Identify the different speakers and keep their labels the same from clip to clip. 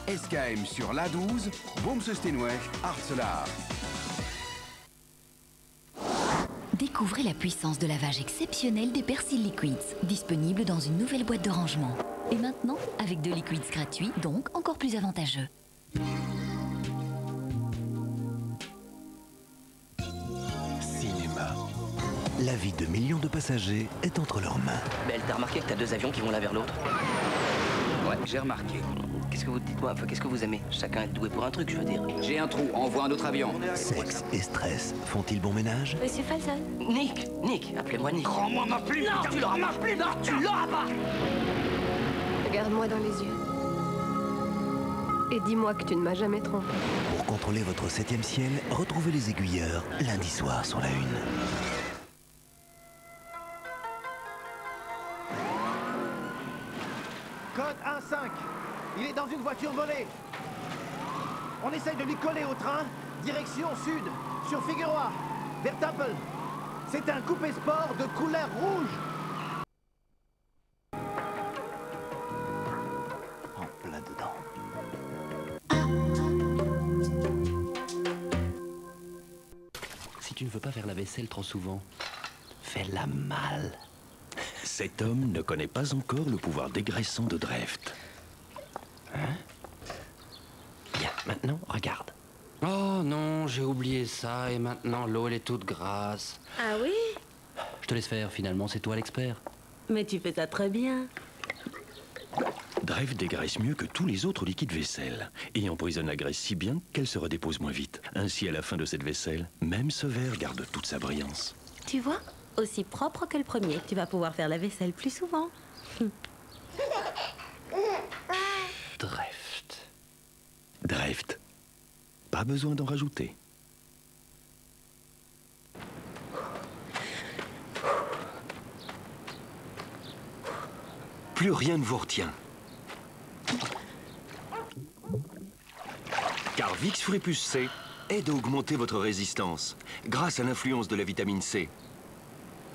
Speaker 1: SKM sur l'A12, Boomsesteenweg, Hartselaar.
Speaker 2: Découvrez la puissance de lavage exceptionnelle des Persil Liquids, disponible dans une nouvelle boîte de rangement. Et maintenant, avec 2 liquids gratuits, donc encore plus avantageux.
Speaker 3: Cinéma. La vie de millions de passagers est entre leurs mains.
Speaker 4: Belle, t'as remarqué que t'as 2 avions qui vont l'un vers l'autre?
Speaker 5: Ouais, j'ai remarqué.
Speaker 4: Qu'est-ce que vous dites-moi? Enfin, qu'est-ce que vous aimez? Chacun est doué pour un truc, je veux dire.
Speaker 5: J'ai un trou, envoie un autre avion.
Speaker 3: Sexe et stress font-ils bon ménage?
Speaker 2: Monsieur Falzon.
Speaker 4: Nick, appelez-moi Nick.
Speaker 5: Rends-moi ma plume!
Speaker 4: Non, tu l'auras ma plume! Non, tu l'auras pas!
Speaker 6: Regarde-moi dans les yeux. Et dis-moi que tu ne m'as jamais trompé.
Speaker 3: Pour contrôler votre 7e ciel, retrouvez les aiguilleurs lundi soir sur la 1.
Speaker 7: Code 1-5. Il est dans une voiture volée. On essaye de lui coller au train. Direction sud, sur Figueroa, vers Temple. C'est un coupé sport de couleur rouge.
Speaker 3: En plein dedans.
Speaker 8: Si tu ne veux pas faire la vaisselle trop souvent, fais-la mal.
Speaker 9: Cet homme ne connaît pas encore le pouvoir dégraissant de Dreft.
Speaker 8: Hein? Bien, maintenant, regarde.
Speaker 10: Oh non, j'ai oublié ça et maintenant l'eau elle est toute grasse.
Speaker 11: Ah oui?
Speaker 8: Je te laisse faire, finalement, c'est toi l'expert.
Speaker 11: Mais tu fais ça très bien.
Speaker 9: Dreft dégraisse mieux que tous les autres liquides vaisselle et emprisonne la graisse si bien qu'elle se redépose moins vite. Ainsi, à la fin de cette vaisselle, même ce verre garde toute sa brillance.
Speaker 11: Tu vois? Aussi propre que le premier. Tu vas pouvoir faire la vaisselle plus souvent.
Speaker 8: Dreft.
Speaker 9: Dreft. Pas besoin d'en rajouter. Plus rien ne vous retient. Car Vicks Free C aide à augmenter votre résistance grâce à l'influence de la vitamine C.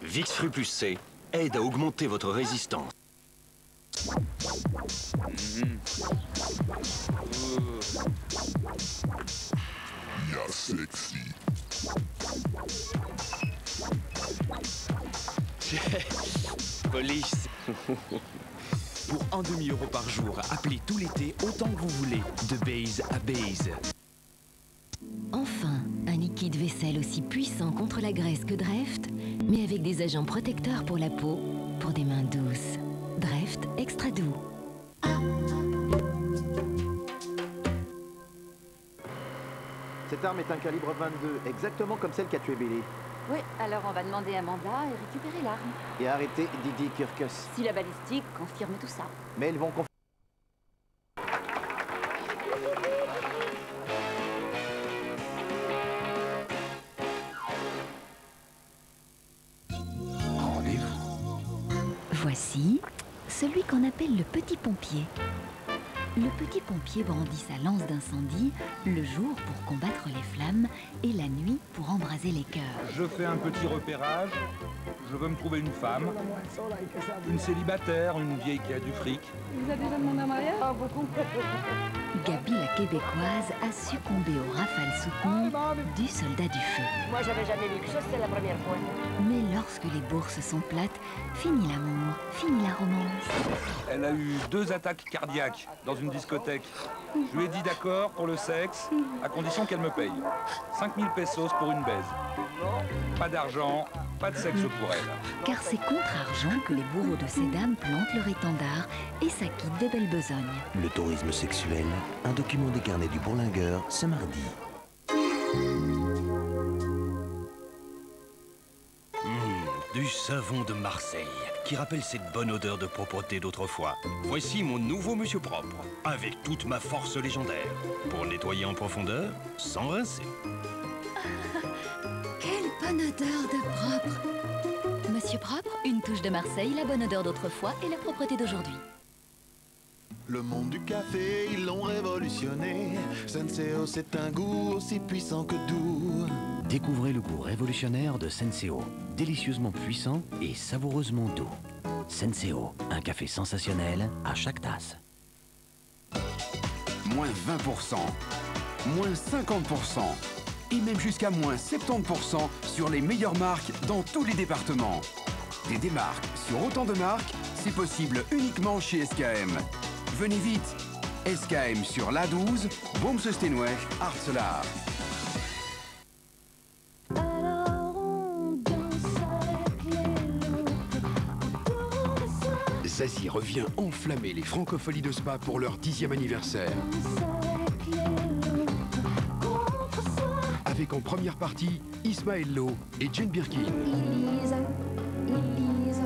Speaker 9: Vicks Free C aide à augmenter votre résistance.
Speaker 12: Sexy.
Speaker 13: Police. Pour 1 demi-euro par jour, appelez tout l'été autant que vous voulez, de base à base.
Speaker 2: Enfin, un liquide vaisselle aussi puissant contre la graisse que Dreft, mais avec des agents protecteurs pour la peau, pour des mains douces. Dreft Extra Doux.
Speaker 7: Cette arme est un calibre 22, exactement comme celle qui a tué Billy.
Speaker 14: Oui, alors on va demander un mandat et récupérer l'arme.
Speaker 7: Et arrêter Didi Kirkus.
Speaker 14: Si la balistique confirme tout ça.
Speaker 7: Mais ils vont
Speaker 2: Rendez-vous. Voici celui qu'on appelle le petit pompier. Le petit pompier brandit sa lance d'incendie le jour pour combattre les flammes et la nuit pour embraser les cœurs.
Speaker 15: Je fais un petit repérage. Je veux me trouver une femme, une célibataire, une vieille qui a du fric.
Speaker 14: Vous avez déjà demandé un mariage? Ah, beaucoup.
Speaker 2: Gabi la Québécoise a succombé aux rafales soutenues du soldat du feu.
Speaker 14: Moi, j'avais jamais vu que ça, c'était la première fois.
Speaker 2: Mais lorsque les bourses sont plates, fini l'amour, fini la romance.
Speaker 15: Elle a eu 2 attaques cardiaques dans une discothèque. Je lui ai dit d'accord pour le sexe, à condition qu'elle me paye. 5000 pesos pour une baise. Pas d'argent, pas de sexe pour elle.
Speaker 2: Car c'est contre argent que les bourreaux de ces dames plantent leur étendard et s'acquittent de belle besogne.
Speaker 3: Le tourisme sexuel, un document des carnets du bourlingueur ce mardi.
Speaker 9: Du savon de Marseille, qui rappelle cette bonne odeur de propreté d'autrefois. Voici mon nouveau Monsieur Propre, avec toute ma force légendaire, pour nettoyer en profondeur, sans rincer.
Speaker 2: Quelle bonne odeur de propre! Monsieur Propre, une touche de Marseille, la bonne odeur d'autrefois et la propreté d'aujourd'hui.
Speaker 12: Le monde du café, ils l'ont révolutionné. Senseo, c'est un goût aussi puissant que doux.
Speaker 8: Découvrez le goût révolutionnaire de Senseo, délicieusement puissant et savoureusement doux. Senseo, un café sensationnel à chaque tasse.
Speaker 1: moins 20%, moins 50%, et même jusqu'à moins 70% sur les meilleures marques dans tous les départements. Des démarques sur autant de marques, c'est possible uniquement chez SKM. Venez vite, SKM sur l'A12, Boomsesteenweg, Hartselaar.
Speaker 16: Zazie revient enflammer les Francopholies de Spa pour leur 10e anniversaire. Avec en première partie Ismaël Lo et Jane Birkin.
Speaker 17: Elise, Elise,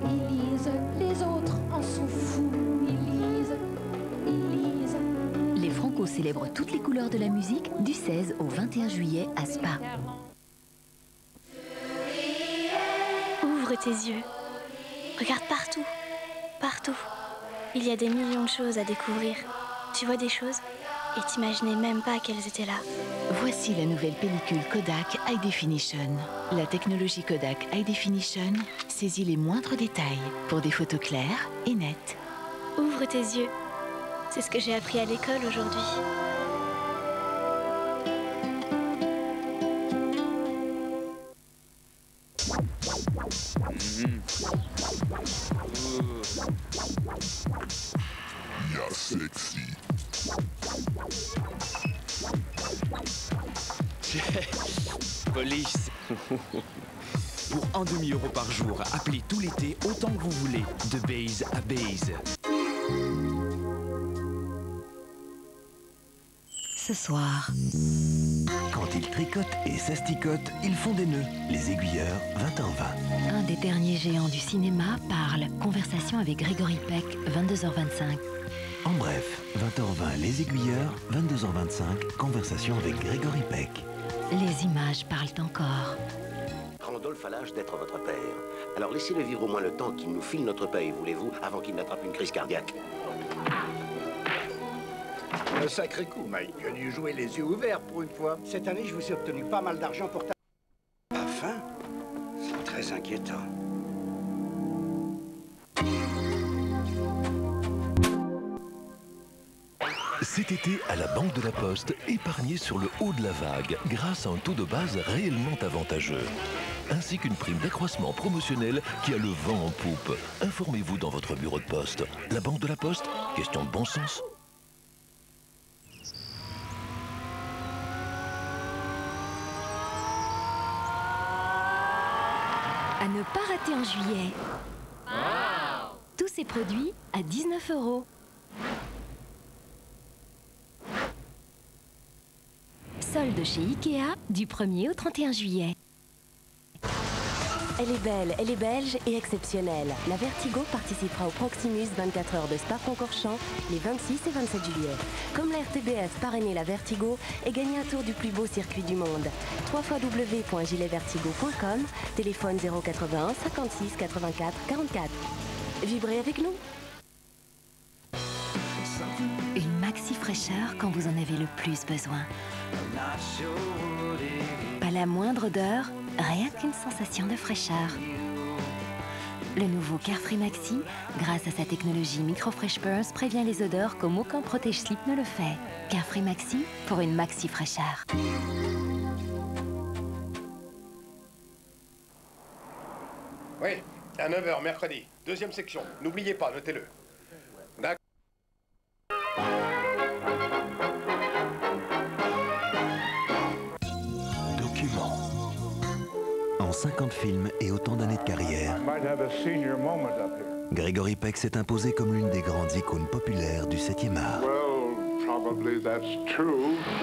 Speaker 17: Elise, les autres en sont fous. Elise, Elise.
Speaker 2: Les Franco célèbrent toutes les couleurs de la musique du 16 au 21 juillet à Spa.
Speaker 18: Ouvre tes yeux. Regarde partout. Partout. Il y a des millions de choses à découvrir. Tu vois des choses et t'imaginais même pas qu'elles étaient là.
Speaker 2: Voici la nouvelle pellicule Kodak High Definition. La technologie Kodak High Definition saisit les moindres détails pour des photos claires et nettes.
Speaker 18: Ouvre tes yeux. C'est ce que j'ai appris à l'école aujourd'hui.
Speaker 12: You're sexy.
Speaker 13: Police. Pour 1 demi-euro par jour, appelez tout l'été autant que vous voulez, de Base à Base.
Speaker 2: Ce soir,
Speaker 3: quand ils tricotent et s'asticotent, ils font des nœuds. Les aiguilleurs, 20h20.
Speaker 2: un des derniers géants du cinéma parle. Conversation avec Grégory Peck, 22h25.
Speaker 3: En bref, 20h20 les aiguilleurs, 22h25 conversation avec Grégory Peck.
Speaker 2: Les images parlent encore.
Speaker 19: Randolph a l'âge d'être votre père. Alors laissez-le vivre au moins le temps qu'il nous file notre paye, voulez-vous, avant qu'il n'attrape une crise cardiaque.
Speaker 20: Un sacré coup, Mike. Tu as dû jouer les yeux ouverts pour une fois. Cette année, je vous ai obtenu pas mal d'argent pour ta... Pas faim? C'est très inquiétant.
Speaker 21: Cet été, à la Banque de la Poste, épargnez sur le haut de la vague grâce à un taux de base réellement avantageux. Ainsi qu'une prime d'accroissement promotionnelle qui a le vent en poupe. Informez-vous dans votre bureau de poste. La Banque de la Poste, question de bon sens.
Speaker 2: À ne pas rater en juillet. Tous ces produits à 19 €. Solde chez Ikea du 1er au 31 juillet.
Speaker 11: Elle est belle, elle est belge et exceptionnelle. La Vertigo participera au Proximus 24 heures de Spa-Francorchamps les 26 et 27 juillet. Comme la RTBF parrainait la Vertigo et gagnait un tour du plus beau circuit du monde. www.giletvertigo.com, téléphone 081 56 84 44. Vibrez avec nous.
Speaker 2: Une maxi fraîcheur quand vous en avez le plus besoin. Pas la moindre odeur, rien qu'une sensation de fraîcheur. Le nouveau Carefree Maxi, grâce à sa technologie Micro Fresh Burst, prévient les odeurs comme aucun protège-slip ne le fait. Carefree Maxi pour une maxi fraîcheur.
Speaker 22: Oui, à 9h mercredi. Deuxième section. N'oubliez pas, notez-le. D'accord.
Speaker 3: Document. En 50 films et autant d'années de carrière, Grégory Peck s'est imposé comme l'une des grandes icônes populaires du 7e art.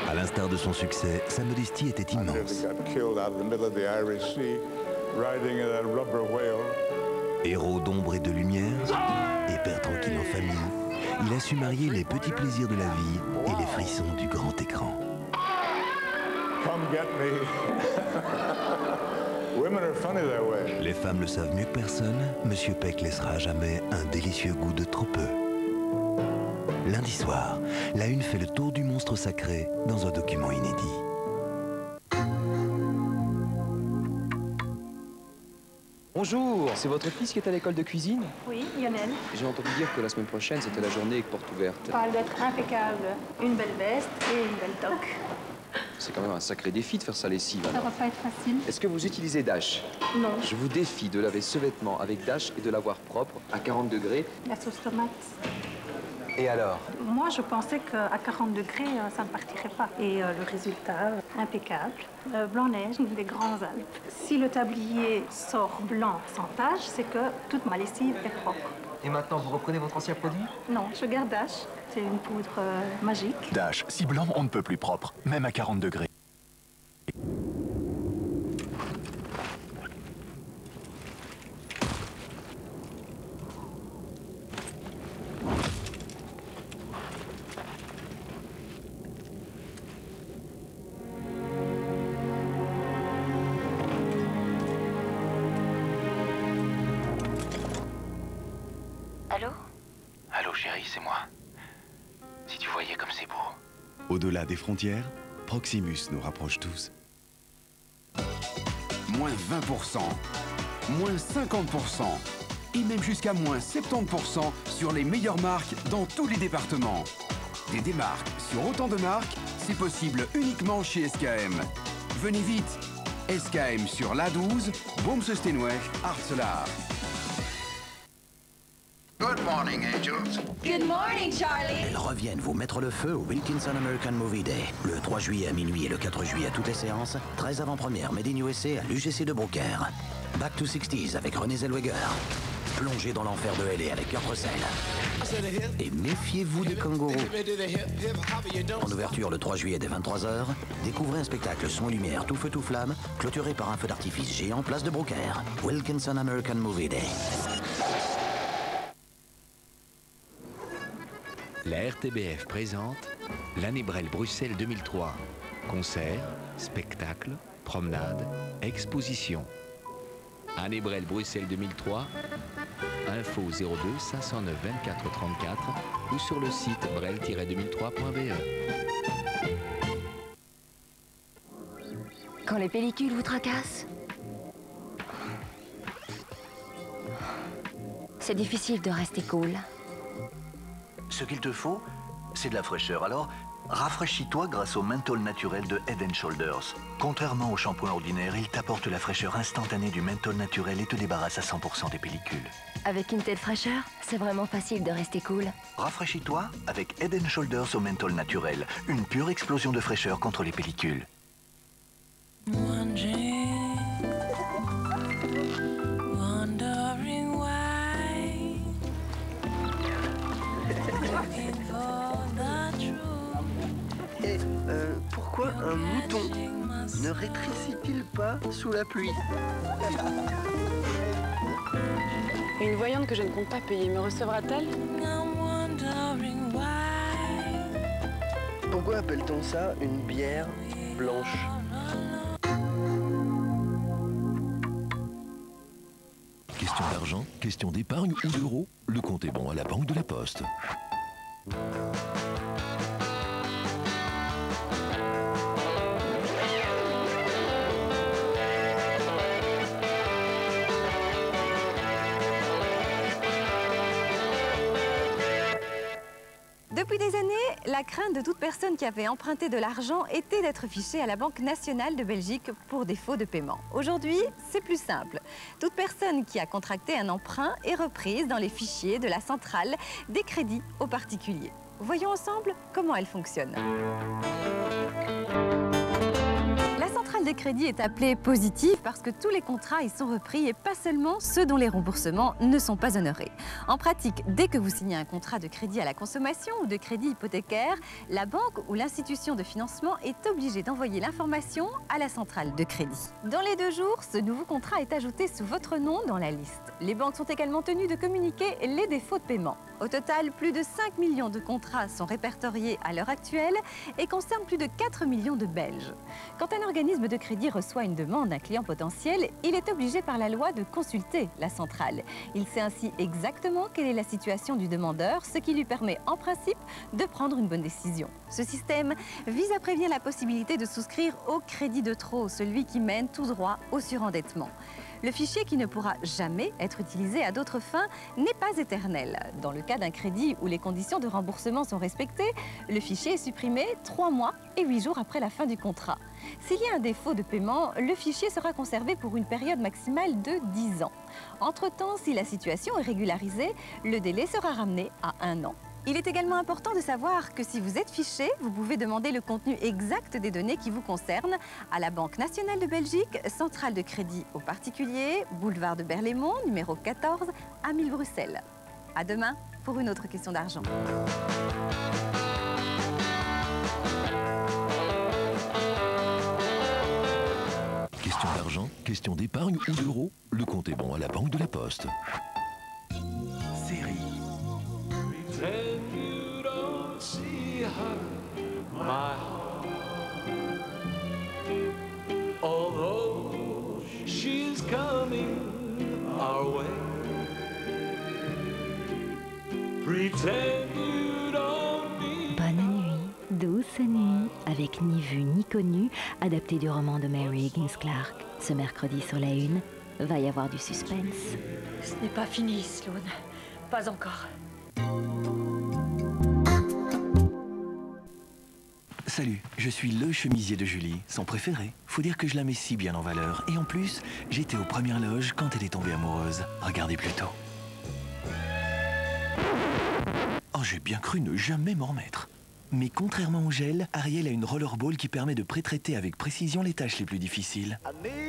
Speaker 3: À l'instar de son succès, sa modestie était immense. Héros d'ombre et de lumière, et père tranquille en famille, il a su marier les petits plaisirs de la vie et les frissons du grand écran. Les femmes le savent mieux que personne, Monsieur Peck laissera à jamais un délicieux goût de trop peu. Lundi soir, la Une fait le tour du monstre sacré dans un document inédit.
Speaker 13: Bonjour, c'est votre fils qui est à l'école de cuisine?
Speaker 4: Oui, Lionel.
Speaker 13: J'ai entendu dire que la semaine prochaine, c'était la journée avec porte ouverte.
Speaker 4: Il parle d'être impeccable. Une belle veste et une belle toque.
Speaker 13: C'est quand même un sacré défi de faire sa lessive.
Speaker 4: Ça va pas être facile.
Speaker 13: Est-ce que vous utilisez Dash?
Speaker 4: Non.
Speaker 13: Je vous défie de laver ce vêtement avec Dash et de l'avoir propre à 40 degrés.
Speaker 4: La sauce tomate.
Speaker 13: Et alors?
Speaker 4: Moi, je pensais qu'à 40 degrés, ça ne partirait pas. Et le résultat, impeccable. Blanc-neige, des grands Alpes. Si le tablier sort blanc sans tache, c'est que toute ma lessive est propre.
Speaker 13: Et maintenant, vous reprenez votre ancien produit?
Speaker 4: Non, je garde Dash. C'est une poudre magique.
Speaker 5: Dash, si blanc, on ne peut plus propre, même à 40 degrés.
Speaker 8: Allô? Allô chérie, c'est moi. Si tu voyais comme c'est beau.
Speaker 23: Au-delà des frontières, Proximus nous rapproche tous.
Speaker 1: Moins 20%, moins 50%, et même jusqu'à moins 70% sur les meilleures marques dans tous les départements. Des démarques sur autant de marques, c'est possible uniquement chez SKM. Venez vite, SKM sur l'A12, Boomse-Steenweg, Artselaar.
Speaker 24: Good morning, Angels.
Speaker 2: Good morning, Charlie.
Speaker 8: Elles reviennent vous mettre le feu au Wilkinson American Movie Day. Le 3 juillet à minuit et le 4 juillet à toutes les séances. 13 avant-premières Made in USA à l'UGC de Brooker. Back to 60s avec Renée Zellweger. Plongez dans l'enfer de L.A. avec Kurt Russell. Et méfiez-vous des kangourous. En ouverture le 3 juillet dès 23h, découvrez un spectacle son et lumière tout feu tout flamme, clôturé par un feu d'artifice géant place de Brooker. Wilkinson American Movie Day.
Speaker 21: La RTBF présente l'année Brel Bruxelles 2003. Concerts, spectacles, promenades, expositions. Année Brel Bruxelles 2003. Info 02 509 24 34 ou sur le site brel-2003.be.
Speaker 2: Quand les pellicules vous tracassent, c'est difficile de rester cool.
Speaker 3: Ce qu'il te faut, c'est de la fraîcheur. Alors, rafraîchis-toi grâce au menthol naturel de Head & Shoulders. Contrairement au shampoing ordinaire, il t'apporte la fraîcheur instantanée du menthol naturel et te débarrasse à 100% des pellicules.
Speaker 2: Avec une telle fraîcheur, c'est vraiment facile de rester cool.
Speaker 3: Rafraîchis-toi avec Head & Shoulders au menthol naturel. Une pure explosion de fraîcheur contre les pellicules.
Speaker 25: Et pourquoi un mouton ne rétrécit-il pas sous la pluie?
Speaker 6: Une voyante que je ne compte pas payer me recevra-t-elle?
Speaker 25: Pourquoi appelle-t-on ça une bière blanche?
Speaker 21: Question d'argent, question d'épargne ou d'euros, le compte est bon à la Banque de la Poste.
Speaker 26: Depuis des années, la crainte de toute personne qui avait emprunté de l'argent était d'être fichée à la Banque nationale de Belgique pour défaut de paiement. Aujourd'hui, c'est plus simple. Toute personne qui a contracté un emprunt est reprise dans les fichiers de la centrale des crédits aux particuliers. Voyons ensemble comment elle fonctionne. La centrale des crédits est appelée positive parce que tous les contrats y sont repris et pas seulement ceux dont les remboursements ne sont pas honorés. En pratique, dès que vous signez un contrat de crédit à la consommation ou de crédit hypothécaire, la banque ou l'institution de financement est obligée d'envoyer l'information à la centrale de crédit. Dans les 2 jours, ce nouveau contrat est ajouté sous votre nom dans la liste. Les banques sont également tenues de communiquer les défauts de paiement. Au total, plus de 5 millions de contrats sont répertoriés à l'heure actuelle et concernent plus de 4 millions de Belges. Quand un organisme de crédit reçoit une demande d'un client potentiel, il est obligé par la loi de consulter la centrale. Il sait ainsi exactement quelle est la situation du demandeur, ce qui lui permet en principe de prendre une bonne décision. Ce système vise à prévenir la possibilité de souscrire au crédit de trop, celui qui mène tout droit au surendettement. Le fichier qui ne pourra jamais être utilisé à d'autres fins n'est pas éternel. Dans le cas d'un crédit où les conditions de remboursement sont respectées, le fichier est supprimé 3 mois et 8 jours après la fin du contrat. S'il y a un défaut de paiement, le fichier sera conservé pour une période maximale de 10 ans. Entre-temps, si la situation est régularisée, le délai sera ramené à 1 an. Il est également important de savoir que si vous êtes fiché, vous pouvez demander le contenu exact des données qui vous concernent à la Banque nationale de Belgique, centrale de crédit aux particuliers, boulevard de Berlaymont, numéro 14, à 1000 Bruxelles. À demain pour une autre question d'argent.
Speaker 21: Question d'argent, question d'épargne ou d'euros, le compte est bon à la Banque de la Poste.
Speaker 1: Série.
Speaker 7: Although she's coming our way, pretend you don't need.
Speaker 2: Bonne nuit, douce nuit, avec Ni vu ni connu, adapté du roman de Mary Higgins Clark. Ce mercredi sur la Une, va y avoir du suspense.
Speaker 9: Ce n'est pas fini, Sloane. Pas encore.
Speaker 13: Salut, je suis le chemisier de Julie, son préféré. Faut dire que je la mets si bien en valeur. Et en plus, j'étais aux premières loges quand elle est tombée amoureuse. Regardez plutôt. Oh, j'ai bien cru ne jamais m'en remettre. Mais contrairement au gel, Ariel a une rollerball qui permet de pré-traiter avec précision les tâches les plus difficiles.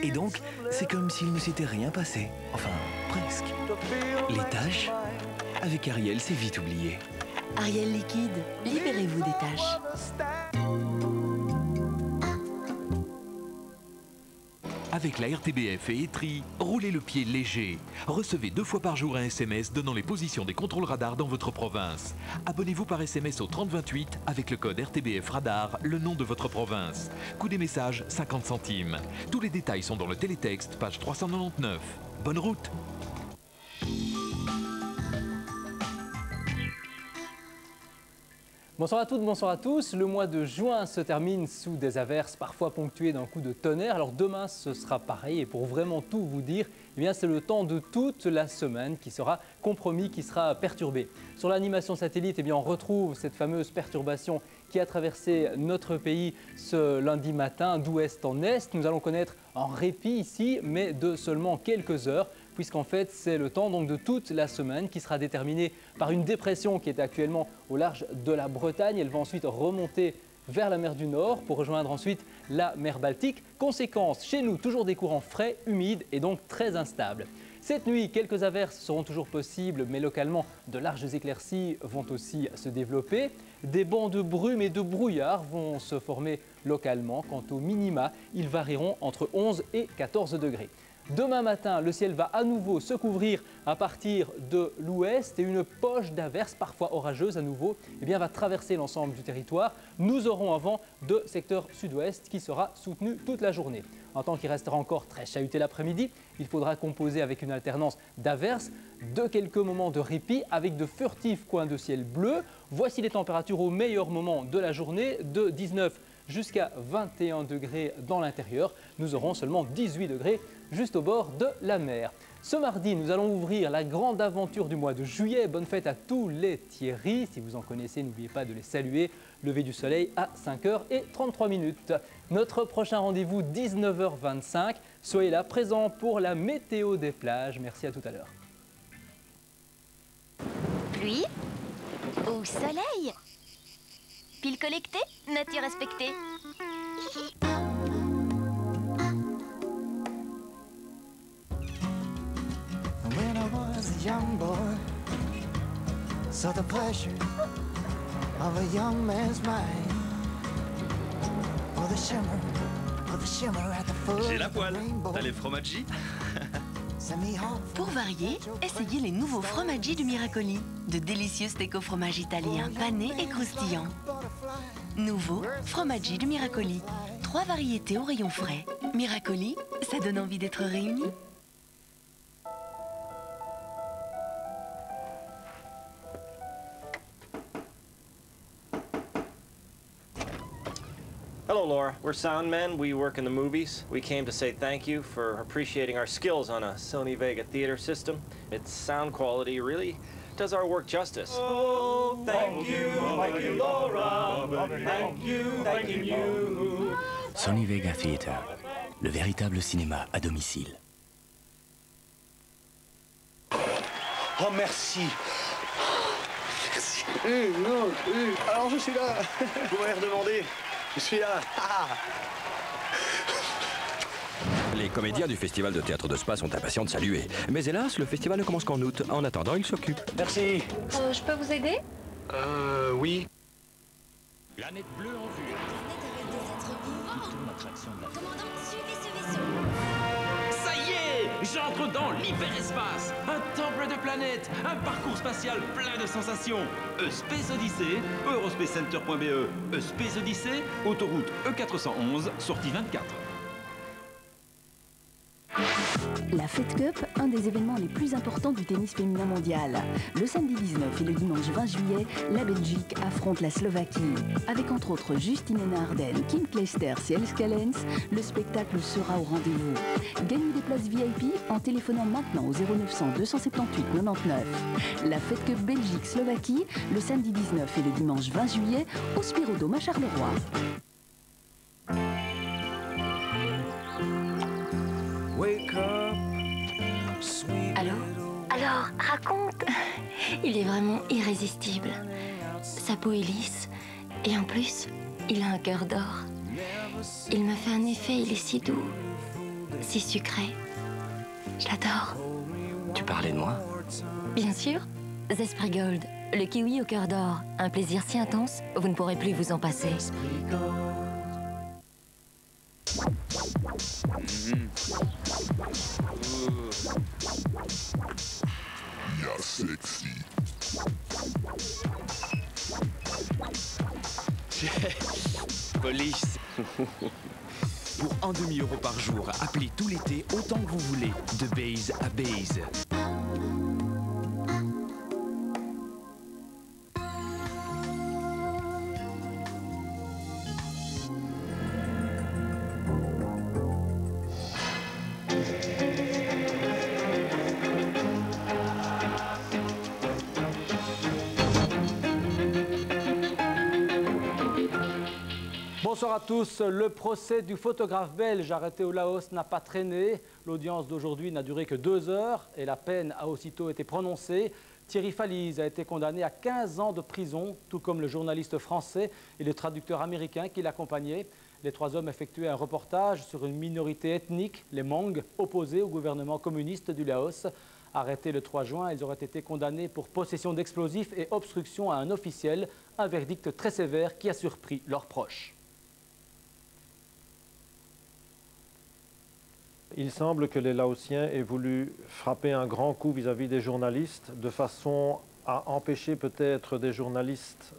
Speaker 13: Et donc, c'est comme s'il ne s'était rien passé. Enfin, presque. Les tâches, avec Ariel, c'est vite oublié.
Speaker 11: Ariel liquide, libérez-vous des tâches.
Speaker 21: Avec la RTBF et Etri, roulez le pied léger. Recevez 2 fois par jour un SMS donnant les positions des contrôles radars dans votre province. Abonnez-vous par SMS au 3028 avec le code RTBF Radar, le nom de votre province. Coût des messages, 50 centimes. Tous les détails sont dans le télétexte, page 399. Bonne route!
Speaker 10: Bonsoir à toutes, bonsoir à tous. Le mois de juin se termine sous des averses parfois ponctuées d'un coup de tonnerre. Alors demain, ce sera pareil. Et pour vraiment tout vous dire, eh bien, c'est le temps de toute la semaine qui sera compromis, qui sera perturbé. Sur l'animation satellite, eh bien, on retrouve cette fameuse perturbation qui a traversé notre pays ce lundi matin d'ouest en est. Nous allons connaître un répit ici, mais de seulement quelques heures, puisqu'en fait c'est le temps donc de toute la semaine qui sera déterminé par une dépression qui est actuellement au large de la Bretagne. Elle va ensuite remonter vers la mer du Nord pour rejoindre ensuite la mer Baltique. Conséquence, chez nous, toujours des courants frais, humides et donc très instables. Cette nuit, quelques averses seront toujours possibles, mais localement, de larges éclaircies vont aussi se développer. Des bancs de brume et de brouillard vont se former localement. Quant aux minima, ils varieront entre 11 et 14 degrés. Demain matin, le ciel va à nouveau se couvrir à partir de l'ouest et une poche d'averses, parfois orageuses à nouveau, eh bien, va traverser l'ensemble du territoire. Nous aurons un vent de secteur sud-ouest qui sera soutenu toute la journée. Un temps qui restera encore très chahuté l'après-midi, il faudra composer avec une alternance d'averses, de quelques moments de répit avec de furtifs coins de ciel bleu. Voici les températures au meilleur moment de la journée, de 19 jusqu'à 21 degrés dans l'intérieur. Nous aurons seulement 18 degrés juste au bord de la mer. Ce mardi, nous allons ouvrir la grande aventure du mois de juillet. Bonne fête à tous les Thierry. Si vous en connaissez, n'oubliez pas de les saluer. Lever du soleil à 5h33. Notre prochain rendez-vous, 19h25. Soyez là, présents pour la météo des plages. Merci, à tout à l'heure.
Speaker 14: Pluie ou soleil? Pile collectée, nature respectée.
Speaker 15: When I was a young boy, saw the pleasure of a young man's mind. For the shimmer at the foot.
Speaker 16: J'ai la poêle. T'as les fromaggi?
Speaker 11: Pour varier, essayez les nouveaux fromaggi du Miracoli. De délicieux steak au fromage italien, pané et croustillant. Nouveau fromaggi du Miracoli. 3 variétés au rayon frais. Miracoli, ça donne envie d'être réunis.
Speaker 12: Hello, Laura. We're sound men. We work in the movies. We came to say thank you for appreciating our skills on a Sony Vega theater system. Its sound quality really does our work justice.
Speaker 7: Oh, thank you, Laura. Thanking you.
Speaker 8: Sony Vega Theater, le véritable cinéma à domicile.
Speaker 25: Oh, merci. Merci. Non, alors je suis là. Vous m'avez redemandé. Je suis là.
Speaker 17: Les comédiens du Festival de Théâtre de Spa sont impatients de saluer. Mais hélas, le festival ne commence qu'en août. En attendant, ils s'occupent.
Speaker 25: Merci.
Speaker 6: Je peux vous aider?
Speaker 17: Oui.
Speaker 7: Planète bleue en vue. Ça y est, j'entre dans l'hyperespace. Un temple de planètes, un parcours spatial plein de sensations. Space Odyssey, eurospacecenter.be. Space Odyssey, autoroute E411, sortie 24.
Speaker 2: La Fed Cup, un des événements les plus importants du tennis féminin mondial. Le samedi 19 et le dimanche 20 juillet, la Belgique affronte la Slovaquie. Avec entre autres Justine Henin-Ardenne, Kim Clijsters et Els Calens, le spectacle sera au rendez-vous. Gagnez des places VIP en téléphonant maintenant au 0900 278 99. La Fed Cup Belgique-Slovaquie, le samedi 19 et le dimanche 20 juillet, au Spirodome à Charleroi.
Speaker 14: Alors, raconte. Il est vraiment irrésistible. Sa peau est lisse et en plus, il a un cœur d'or. Il me fait un effet, il est si doux, si sucré. Je l'adore.
Speaker 8: Tu parlais de moi?
Speaker 14: Bien sûr. Zesprit Gold, le kiwi au cœur d'or. Un plaisir si intense, vous ne pourrez plus vous en passer.
Speaker 18: You're sexy.
Speaker 19: Police. Pour 1 demi-euro par jour, appelez tout l'été autant que vous voulez, de base à base.
Speaker 10: Bonsoir à tous. Le procès du photographe belge arrêté au Laos n'a pas traîné. L'audience d'aujourd'hui n'a duré que 2 heures et la peine a aussitôt été prononcée. Thierry Falise a été condamné à 15 ans de prison, tout comme le journaliste français et le traducteur américain qui l'accompagnaient. Les 3 hommes effectuaient un reportage sur une minorité ethnique, les Hmong, opposés au gouvernement communiste du Laos. Arrêtés le 3 juin, ils auraient été condamnés pour possession d'explosifs et obstruction à un officiel, un verdict très sévère qui a surpris leurs proches.
Speaker 20: Il semble que les Laotiens aient voulu frapper un grand coup vis-à-vis des journalistes, de façon à empêcher peut-être des journalistes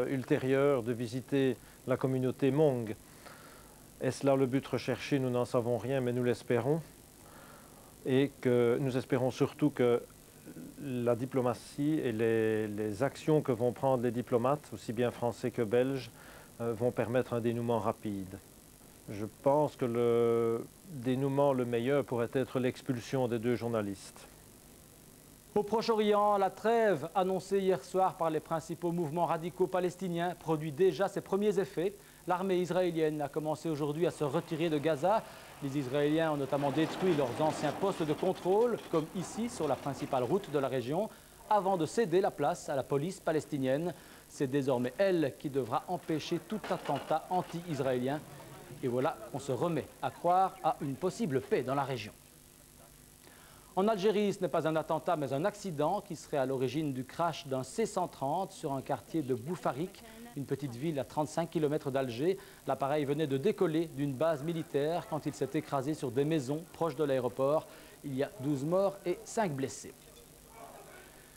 Speaker 20: ultérieurs de visiter la communauté Hmong. Est-ce là le but recherché? Nous n'en savons rien, mais nous l'espérons. Et que nous espérons surtout que la diplomatie et les actions que vont prendre les diplomates, aussi bien français que belges, vont permettre un dénouement rapide. Je pense que le dénouement le meilleur pourrait être l'expulsion des 2 journalistes.
Speaker 10: Au Proche-Orient, la trêve annoncée hier soir par les principaux mouvements radicaux palestiniens produit déjà ses premiers effets. L'armée israélienne a commencé aujourd'hui à se retirer de Gaza. Les Israéliens ont notamment détruit leurs anciens postes de contrôle, comme ici sur la principale route de la région, avant de céder la place à la police palestinienne. C'est désormais elle qui devra empêcher tout attentat anti-israélien. Et voilà qu'on se remet à croire à une possible paix dans la région. En Algérie, ce n'est pas un attentat, mais un accident qui serait à l'origine du crash d'un C-130 sur un quartier de Boufarik, une petite ville à 35 km d'Alger. L'appareil venait de décoller d'une base militaire quand il s'est écrasé sur des maisons proches de l'aéroport. Il y a 12 morts et 5 blessés.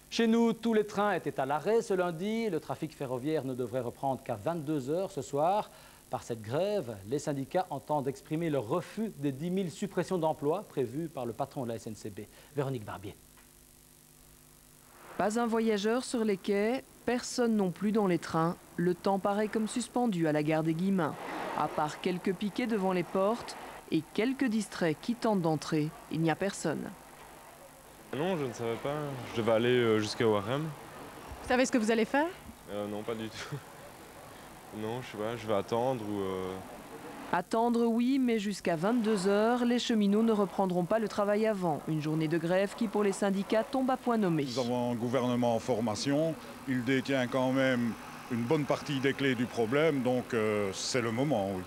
Speaker 10: Chez nous, tous les trains étaient à l'arrêt ce lundi. Le trafic ferroviaire ne devrait reprendre qu'à 22 h ce soir. Par cette grève, les syndicats entendent exprimer leur refus des 10 000 suppressions d'emplois prévues par le patron de la SNCB, Véronique Barbier.
Speaker 22: Pas un voyageur sur les quais,
Speaker 3: Personne non plus dans les trains. Le temps paraît comme suspendu à la gare des Guillemins. À part quelques piquets devant les portes et quelques distraits qui tentent d'entrer, il n'y a personne.
Speaker 4: Non, je ne savais pas. Je devais aller jusqu'à Wareham.
Speaker 26: Vous savez ce que vous allez faire?
Speaker 4: Non, pas du tout. Non, je sais pas, je vais attendre ou...
Speaker 3: Attendre, oui, mais jusqu'à 22 h, les cheminots ne reprendront pas le travail avant. Une journée de grève qui, pour les syndicats, tombe à point nommé.
Speaker 5: Nous avons un gouvernement en formation. Il détient quand même une bonne partie des clés du problème, donc c'est le moment, oui.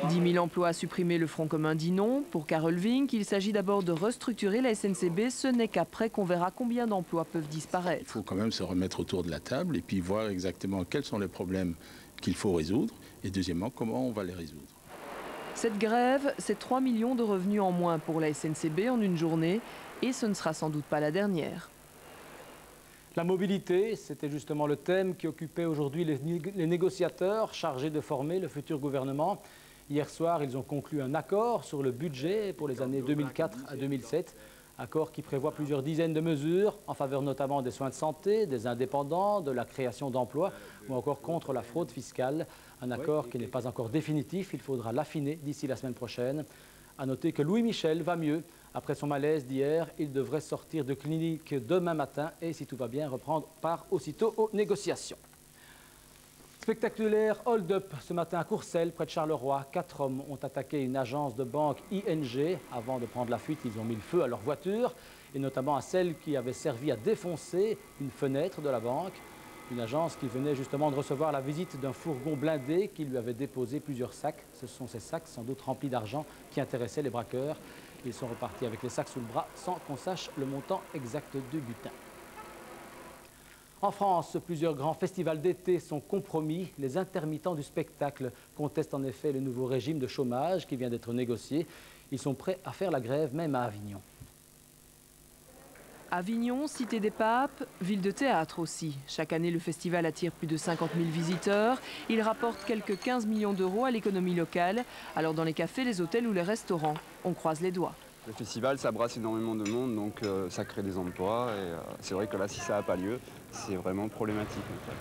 Speaker 3: 10 000 emplois à supprimer, le Front commun dit non. Pour Carole Vink, il s'agit d'abord de restructurer la SNCB. Ce n'est qu'après qu'on verra combien d'emplois peuvent disparaître.
Speaker 22: Il faut quand même se remettre autour de la table et puis voir exactement quels sont les problèmes qu'il faut résoudre et deuxièmement, comment on va les résoudre.
Speaker 3: Cette grève, c'est 3 millions de revenus en moins pour la SNCB en une journée et ce ne sera sans doute pas la dernière.
Speaker 10: La mobilité, c'était justement le thème qui occupait aujourd'hui les négociateurs chargés de former le futur gouvernement. Hier soir, ils ont conclu un accord sur le budget pour les années 2004 à 2007. Accord qui prévoit plusieurs dizaines de mesures en faveur notamment des soins de santé, des indépendants, de la création d'emplois ou encore contre la fraude fiscale. Un accord qui n'est pas encore définitif, il faudra l'affiner d'ici la semaine prochaine. À noter que Louis Michel va mieux. Après son malaise d'hier, il devrait sortir de clinique demain matin et si tout va bien, reprendre part aussitôt aux négociations. Spectaculaire hold-up ce matin à Courcelles, près de Charleroi. 4 hommes ont attaqué une agence de banque ING. Avant de prendre la fuite, ils ont mis le feu à leur voiture, et notamment à celle qui avait servi à défoncer une fenêtre de la banque. Une agence qui venait justement de recevoir la visite d'un fourgon blindé qui lui avait déposé plusieurs sacs. Ce sont ces sacs, sans doute remplis d'argent, qui intéressaient les braqueurs. Ils sont repartis avec les sacs sous le bras sans qu'on sache le montant exact du butin. En France, plusieurs grands festivals d'été sont compromis. Les intermittents du spectacle contestent en effet le nouveau régime de chômage qui vient d'être négocié. Ils sont prêts à faire la grève, même à Avignon.
Speaker 3: Avignon, cité des papes, ville de théâtre aussi. Chaque année, le festival attire plus de 50 000 visiteurs. Il rapporte quelques 15 millions d'euros à l'économie locale. Alors dans les cafés, les hôtels ou les restaurants, on croise les doigts.
Speaker 23: Le festival, ça brasse énormément de monde, donc ça crée des emplois. Et c'est vrai que là, si ça n'a pas lieu, c'est vraiment problématique en fait.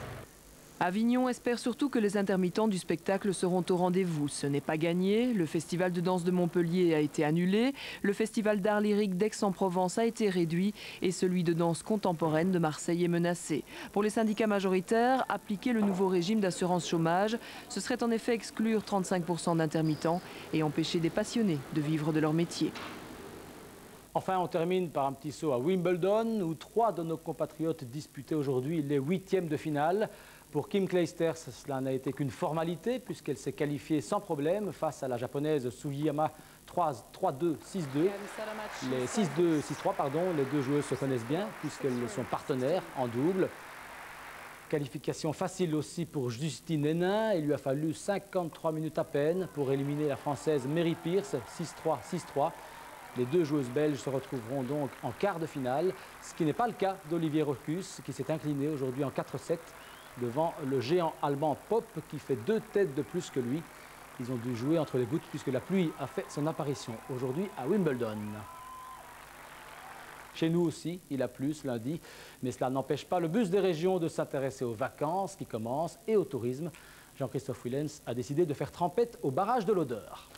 Speaker 3: Avignon espère surtout que les intermittents du spectacle seront au rendez-vous. Ce n'est pas gagné. Le festival de danse de Montpellier a été annulé. Le festival d'art lyrique d'Aix-en-Provence a été réduit. Et celui de danse contemporaine de Marseille est menacé. Pour les syndicats majoritaires, appliquer le nouveau régime d'assurance chômage, ce serait en effet exclure 35% d'intermittents et empêcher des passionnés de vivre de leur métier.
Speaker 10: Enfin, on termine par un petit saut à Wimbledon, où 3 de nos compatriotes disputaient aujourd'hui les 8e de finale. Pour Kim Clijsters, cela n'a été qu'une formalité, puisqu'elle s'est qualifiée sans problème face à la japonaise Sugiyama 3-2, 6-2. Les 6-2, 6-3, pardon, les deux joueuses se connaissent bien, puisqu'elles sont partenaires en double. Qualification facile aussi pour Justine Hénin. Il lui a fallu 53 minutes à peine pour éliminer la Française Mary Pierce, 6-3, 6-3. Les deux joueuses belges se retrouveront donc en quart de finale, ce qui n'est pas le cas d'Olivier Rochus, qui s'est incliné aujourd'hui en 4-7 devant le géant allemand Pop, qui fait 2 têtes de plus que lui. Ils ont dû jouer entre les gouttes puisque la pluie a fait son apparition aujourd'hui à Wimbledon. Chez nous aussi, il a plu ce lundi, mais cela n'empêche pas le bus des régions de s'intéresser aux vacances qui commencent et au tourisme. Jean-Christophe Willens a décidé de faire trempette au barrage de l'Odeur.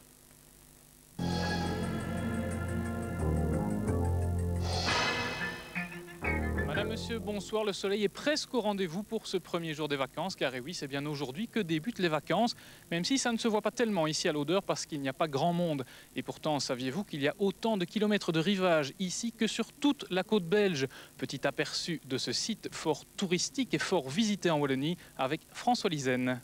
Speaker 24: Madame, monsieur, bonsoir. Le soleil est presque au rendez-vous pour ce premier jour des vacances, car et oui, c'est bien aujourd'hui que débutent les vacances, même si ça ne se voit pas tellement ici à l'Odeur parce qu'il n'y a pas grand monde. Et pourtant, saviez-vous qu'il y a autant de kilomètres de rivage ici que sur toute la côte belge? Petit aperçu de ce site fort touristique et fort visité en Wallonie avec François Lizen.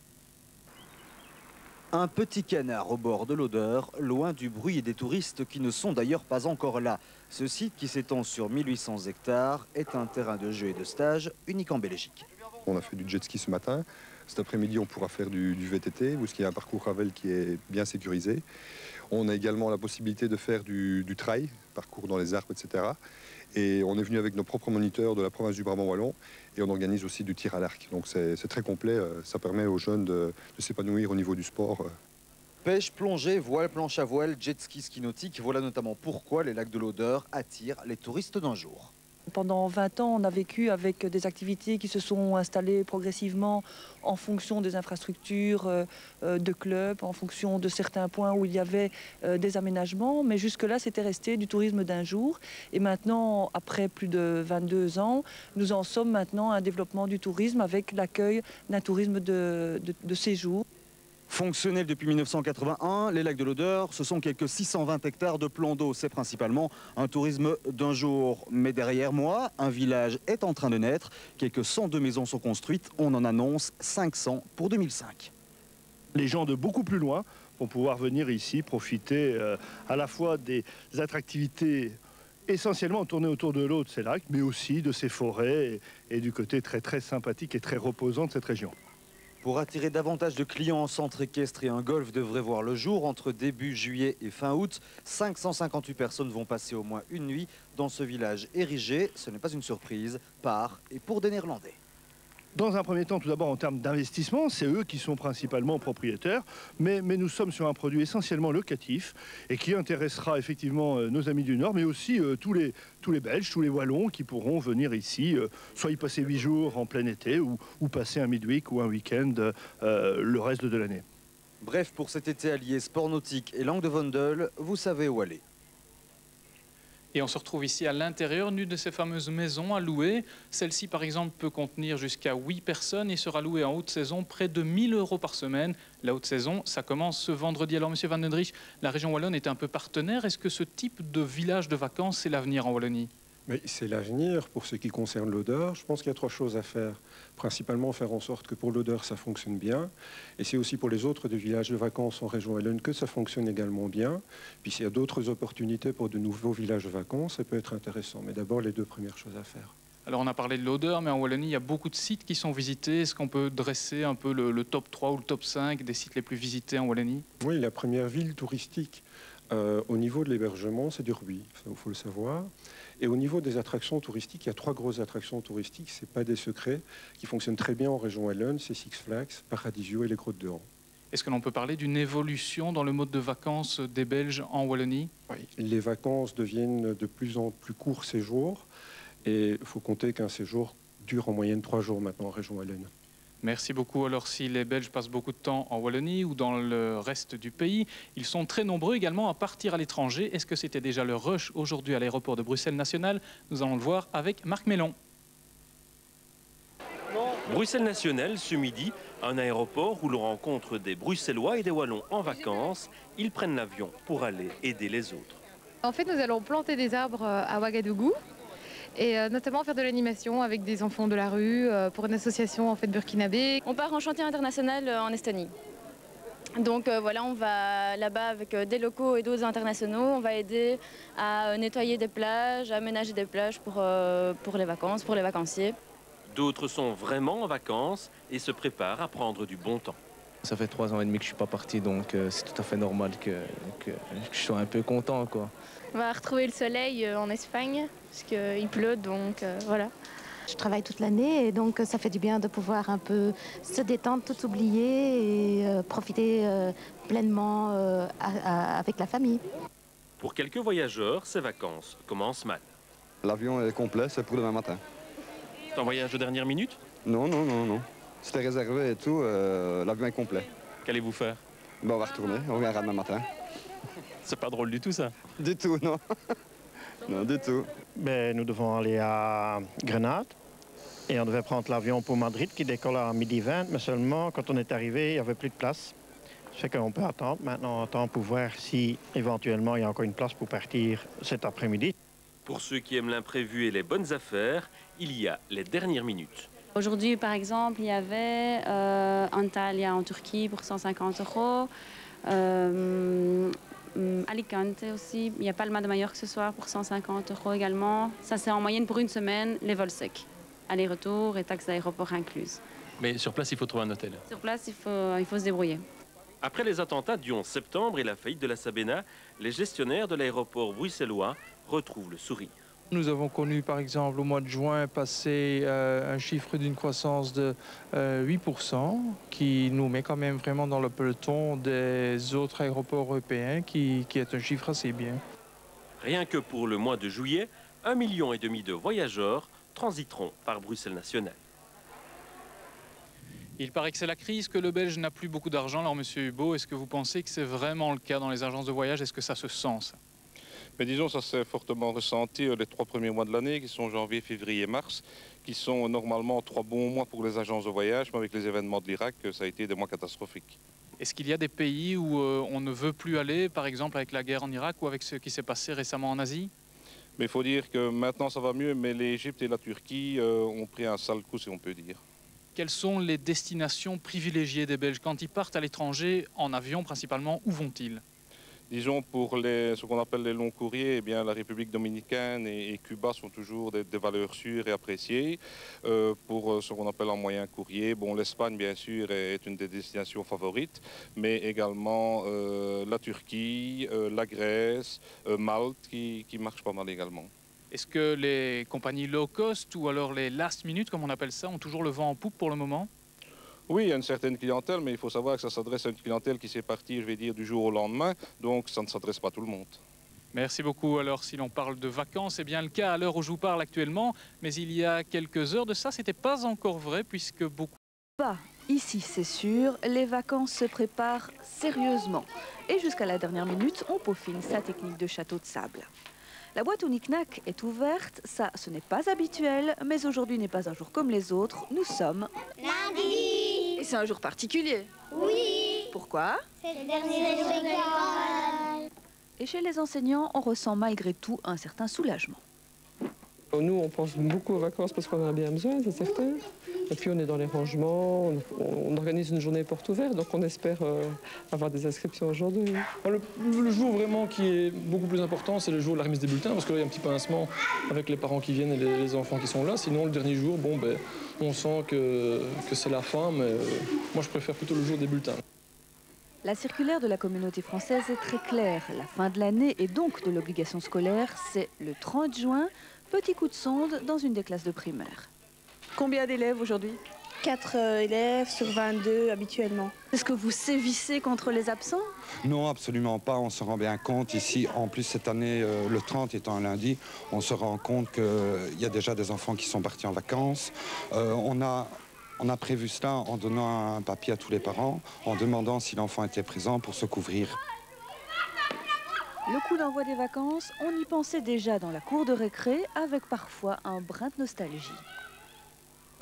Speaker 27: Un petit canard au bord de l'Odeur, loin du bruit et des touristes qui ne sont d'ailleurs pas encore là. Ce site, qui s'étend sur 1800 hectares, est un terrain de jeu et de stage unique en Belgique.
Speaker 28: On a fait du jet ski ce matin. Cet après-midi, on pourra faire du VTT, où il y a un parcours Ravel qui est bien sécurisé. On a également la possibilité de faire du trail, parcours dans les arbres, etc. Et on est venu avec nos propres moniteurs de la province du Brabant Wallon et on organise aussi du tir à l'arc. Donc c'est très complet, ça permet aux jeunes de s'épanouir au niveau du sport.
Speaker 27: Pêche, plongée, voile, planche à voile, jet ski, ski nautique, voilà notamment pourquoi les lacs de l'Odeur attirent les touristes d'un jour.
Speaker 1: Pendant 20 ans, on a vécu avec des activités qui se sont installées progressivement en fonction des infrastructures de clubs, en fonction de certains points où il y avait des aménagements. Mais jusque-là, c'était resté du tourisme d'un jour. Et maintenant, après plus de 22 ans, nous en sommes maintenant à un développement du tourisme avec l'accueil d'un tourisme de séjour.
Speaker 27: Fonctionnel depuis 1981, les lacs de l'Odeur, ce sont quelques 620 hectares de plans d'eau. C'est principalement un tourisme d'un jour. Mais derrière moi, un village est en train de naître. Quelques 102 maisons sont construites. On en annonce 500 pour 2005.
Speaker 9: Les gens de beaucoup plus loin vont pouvoir venir ici profiter à la fois des attractivités essentiellement tournées autour de l'eau de ces lacs, mais aussi de ces forêts et du côté très sympathique et très reposant de cette région.
Speaker 27: Pour attirer davantage de clients en centre équestre et un golf devrait voir le jour entre début juillet et fin août. 558 personnes vont passer au moins une nuit dans ce village érigé. Ce n'est pas une surprise, par et pour des Néerlandais.
Speaker 9: Dans un premier temps, tout d'abord en termes d'investissement, c'est eux qui sont principalement propriétaires, mais nous sommes sur un produit essentiellement locatif et qui intéressera effectivement nos amis du Nord, mais aussi tous les Belges, tous les Wallons qui pourront venir ici, soit y passer 8 jours en plein été ou passer un midweek ou un week-end le reste de l'année.
Speaker 27: Bref, pour cet été allié sport nautique et langue de Vondel, vous savez où aller.
Speaker 24: Et on se retrouve ici à l'intérieur d'une de ces fameuses maisons à louer. Celle-ci, par exemple, peut contenir jusqu'à 8 personnes et sera louée en haute saison près de 1 000 € par semaine. La haute saison, ça commence ce vendredi. Alors, Monsieur Van den Driesch, la région wallonne est un peu partenaire. Est-ce que ce type de village de vacances, c'est l'avenir en Wallonie ?
Speaker 11: Mais c'est l'avenir. Pour ce qui concerne l'odeur, je pense qu'il y a 3 choses à faire. Principalement, faire en sorte que pour l'odeur, ça fonctionne bien. Et c'est aussi pour les autres des villages de vacances en région wallonne que ça fonctionne également bien. Puis s'il y a d'autres opportunités pour de nouveaux villages de vacances, ça peut être intéressant. Mais d'abord, les 2 premières choses à faire.
Speaker 24: Alors, on a parlé de l'odeur, mais en Wallonie, il y a beaucoup de sites qui sont visités. Est-ce qu'on peut dresser un peu le top 3 ou le top 5 des sites les plus visités en Wallonie ?
Speaker 11: Oui, la première ville touristique au niveau de l'hébergement, c'est Durbuy, il faut le savoir. Et au niveau des attractions touristiques, il y a 3 grosses attractions touristiques, ce n'est pas des secrets, qui fonctionnent très bien en région wallonne, c'est Six Flags, Paradisio et les Grottes de Han.
Speaker 24: Est-ce que l'on peut parler d'une évolution dans le mode de vacances des Belges en Wallonie ?
Speaker 11: Oui, les vacances deviennent de plus en plus courts séjours, et il faut compter qu'un séjour dure en moyenne 3 jours maintenant en région wallonne.
Speaker 24: Merci beaucoup. Alors, si les Belges passent beaucoup de temps en Wallonie ou dans le reste du pays, ils sont très nombreux également à partir à l'étranger. Est-ce que c'était déjà le rush aujourd'hui à l'aéroport de Bruxelles National ? Nous allons le voir avec Marc Mellon.
Speaker 12: Bruxelles National, ce midi, un aéroport où l'on rencontre des Bruxellois et des Wallons en vacances. Ils prennent l'avion pour aller aider les autres.
Speaker 13: En fait, nous allons planter des arbres à Ouagadougou. Et notamment faire de l'animation avec des enfants de la rue pour une association en fait burkinabé.
Speaker 15: On part en chantier international en Estonie. Donc voilà, on va là-bas avec des locaux et d'autres internationaux. On va aider à nettoyer des plages, à aménager des plages pour les vacances, pour les vacanciers.
Speaker 12: D'autres sont vraiment en vacances et se préparent à prendre du bon temps.
Speaker 16: Ça fait 3 ans et demi que je ne suis pas parti, donc c'est tout à fait normal que je sois un peu content, quoi.
Speaker 13: On va retrouver le soleil en Espagne, parce qu'il pleut, donc voilà.
Speaker 21: Je travaille toute l'année et donc ça fait du bien de pouvoir un peu se détendre, tout oublier et profiter pleinement avec la famille.
Speaker 12: Pour quelques voyageurs, ces vacances commencent mal.
Speaker 28: L'avion est complet, c'est pour demain matin.
Speaker 12: C'est un voyage de dernière minute ?
Speaker 28: Non. C'était réservé et tout, l'avion est complet.
Speaker 12: Qu'allez-vous faire ?
Speaker 28: Ben, on va retourner, on reviendra demain matin.
Speaker 12: C'est pas drôle du tout, ça ?
Speaker 28: Du tout, non. Non, du tout.
Speaker 29: Ben, nous devons aller à Grenade et on devait prendre l'avion pour Madrid qui décolle à 12h20, mais seulement quand on est arrivé, il n'y avait plus de place. Ça fait qu'on peut attendre. Maintenant, on attend pour voir si éventuellement il y a encore une place pour partir cet après-midi.
Speaker 12: Pour ceux qui aiment l'imprévu et les bonnes affaires, il y a les dernières minutes.
Speaker 15: Aujourd'hui, par exemple, il y avait Antalya en Turquie pour 150 €. Alicante aussi. Il y a Palma de Majorque ce soir pour 150 € également. Ça, c'est en moyenne pour une semaine, les vols secs. Aller-retour et taxes d'aéroport incluses.
Speaker 12: Mais sur place, il faut trouver un hôtel.
Speaker 15: Sur place, il faut se débrouiller.
Speaker 12: Après les attentats du 11 septembre et la faillite de la Sabena, les gestionnaires de l'aéroport bruxellois retrouvent le sourire.
Speaker 30: Nous avons connu par exemple au mois de juin passer un chiffre d'une croissance de 8% qui nous met quand même vraiment dans le peloton des autres aéroports européens qui est un chiffre assez bien.
Speaker 12: Rien que pour le mois de juillet, 1,5 million de voyageurs transiteront par Bruxelles National.
Speaker 24: Il paraît que c'est la crise, que le Belge n'a plus beaucoup d'argent. Alors, Monsieur Hubaut, est-ce que vous pensez que c'est vraiment le cas dans les agences de voyage? Est-ce que ça se sent, ça?
Speaker 2: Mais disons, ça s'est fortement ressenti les 3 premiers mois de l'année, qui sont janvier, février, mars, qui sont normalement 3 bons mois pour les agences de voyage, mais avec les événements de l'Irak, ça a été des mois catastrophiques.
Speaker 24: Est-ce qu'il y a des pays où on ne veut plus aller, par exemple avec la guerre en Irak ou avec ce qui s'est passé récemment en Asie?
Speaker 2: Mais il faut dire que maintenant ça va mieux, mais l'Égypte et la Turquie ont pris un sale coup, si on peut dire.
Speaker 24: Quelles sont les destinations privilégiées des Belges? Quand ils partent à l'étranger, en avion principalement, où vont-ils?
Speaker 2: Disons, pour ce qu'on appelle les longs courriers, eh bien, la République dominicaine et Cuba sont toujours des valeurs sûres et appréciées. Pour ce qu'on appelle en moyen courrier, bon, l'Espagne, bien sûr, est une des destinations favorites, mais également la Turquie, la Grèce, Malte, qui marche pas mal également.
Speaker 24: Est-ce que les compagnies low cost ou alors les last minute, comme on appelle ça, ont toujours le vent en poupe pour le moment?
Speaker 2: Oui, il y a une certaine clientèle, mais il faut savoir que ça s'adresse à une clientèle qui s'est partie, je vais dire, du jour au lendemain, donc ça ne s'adresse pas à tout le monde.
Speaker 24: Merci beaucoup. Alors, si l'on parle de vacances, c'est bien le cas à l'heure où je vous parle actuellement, mais il y a quelques heures de ça, c'était pas encore vrai, puisque beaucoup...
Speaker 6: Ici, c'est sûr, les vacances se préparent sérieusement. Et jusqu'à la dernière minute, on peaufine sa technique de château de sable. La boîte au knick-knack est ouverte, ça ce n'est pas habituel, mais aujourd'hui n'est pas un jour comme les autres, nous sommes...
Speaker 7: lundi.
Speaker 6: Et c'est un jour particulier.
Speaker 7: Oui.
Speaker 6: Pourquoi?
Speaker 7: C'est le dernier jour de l'école.
Speaker 6: Et chez les enseignants, on ressent malgré tout un certain soulagement.
Speaker 8: Nous, on pense beaucoup aux vacances parce qu'on en a bien besoin, c'est certain. Et puis on est dans les rangements, on organise une journée porte ouverte, donc on espère avoir des inscriptions aujourd'hui.
Speaker 14: Le jour vraiment qui est beaucoup plus important, c'est le jour de la remise des bulletins, parce que là, il y a un petit pincement avec les parents qui viennent et les enfants qui sont là. Sinon, le dernier jour, bon, ben, on sent que c'est la fin, mais moi, je préfère plutôt le jour des bulletins.
Speaker 6: La circulaire de la communauté française est très claire. La fin de l'année et donc de l'obligation scolaire, c'est le 30 juin. Petit coup de sonde dans une des classes de primaire. Combien d'élèves aujourd'hui?
Speaker 17: 4 élèves sur 22 habituellement.
Speaker 6: Est-ce que vous sévissez contre les absents?
Speaker 18: Non, absolument pas. On se rend bien compte ici. En plus, cette année, le 30 étant un lundi, on se rend compte qu'il y a déjà des enfants qui sont partis en vacances. On a prévu cela en donnant un papier à tous les parents, en demandant si l'enfant était présent pour se couvrir.
Speaker 6: Le coup d'envoi des vacances, on y pensait déjà dans la cour de récré, avec parfois un brin de nostalgie.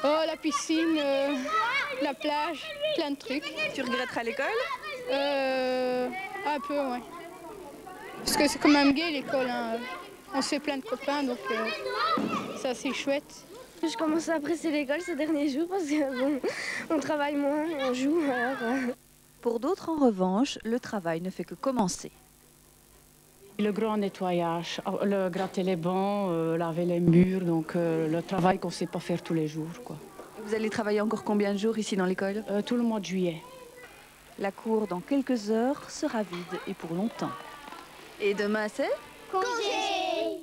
Speaker 17: Oh, la piscine, la plage, plein de trucs.
Speaker 6: Tu regretteras l'école?
Speaker 17: Un peu, ouais. Parce que c'est quand même gai l'école, hein. On se fait plein de copains, donc c'est assez chouette.
Speaker 7: Je commence à apprécier l'école ces derniers jours parce qu'on travaille moins, on joue. Alors,
Speaker 6: Pour d'autres, en revanche, le travail ne fait que commencer.
Speaker 19: Le grand nettoyage, le gratter les bancs, laver les murs, donc le travail qu'on ne sait pas faire tous les jours, quoi.
Speaker 6: Vous allez travailler encore combien de jours ici dans l'école?
Speaker 19: Tout le mois de juillet.
Speaker 6: La cour, dans quelques heures, sera vide et pour longtemps. Et demain, c'est
Speaker 7: congé.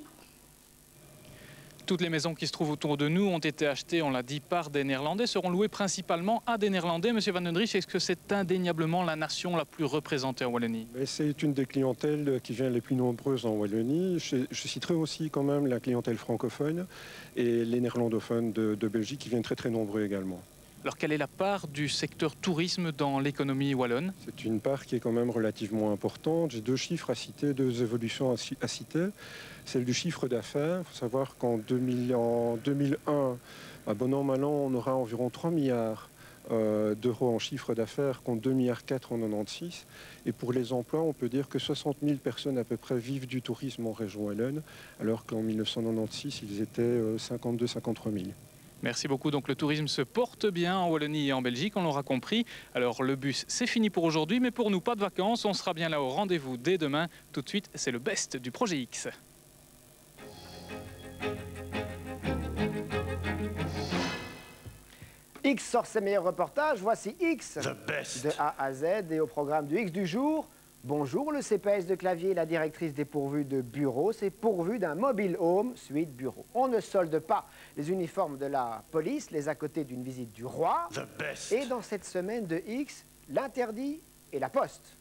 Speaker 24: Toutes les maisons qui se trouvent autour de nous ont été achetées, on l'a dit, par des Néerlandais, seront louées principalement à des Néerlandais. Monsieur Van den Driesch, est-ce que c'est indéniablement la nation la plus représentée en Wallonie?
Speaker 11: C'est une des clientèles qui vient les plus nombreuses en Wallonie. Je citerai aussi quand même la clientèle francophone et les néerlandophones de Belgique qui viennent très très nombreux également.
Speaker 24: Alors quelle est la part du secteur tourisme dans l'économie wallonne?
Speaker 11: C'est une part qui est quand même relativement importante. J'ai 2 chiffres à citer, 2 évolutions à citer. Celle du chiffre d'affaires. Il faut savoir qu'en 2001, à bon an, mal an, on aura environ 3 milliards d'euros en chiffre d'affaires contre 2,4 milliards en 96. Et pour les emplois, on peut dire que 60 000 personnes à peu près vivent du tourisme en région wallonne, alors qu'en 1996, ils étaient 52-53 000.
Speaker 24: Merci beaucoup. Donc le tourisme se porte bien en Wallonie et en Belgique, on l'aura compris. Alors le bus, c'est fini pour aujourd'hui, mais pour nous, pas de vacances. On sera bien là au rendez-vous dès demain. Tout de suite, c'est le best du projet X.
Speaker 20: X sort ses meilleurs reportages. Voici X de A à Z. Et au programme du X du jour, bonjour, le CPS de Clavier, la directrice dépourvue de bureau, c'est pourvu d'un mobile home suite bureau. On ne solde pas les uniformes de la police, les à côté d'une visite du roi. Et dans cette semaine de X, l'interdit et la poste.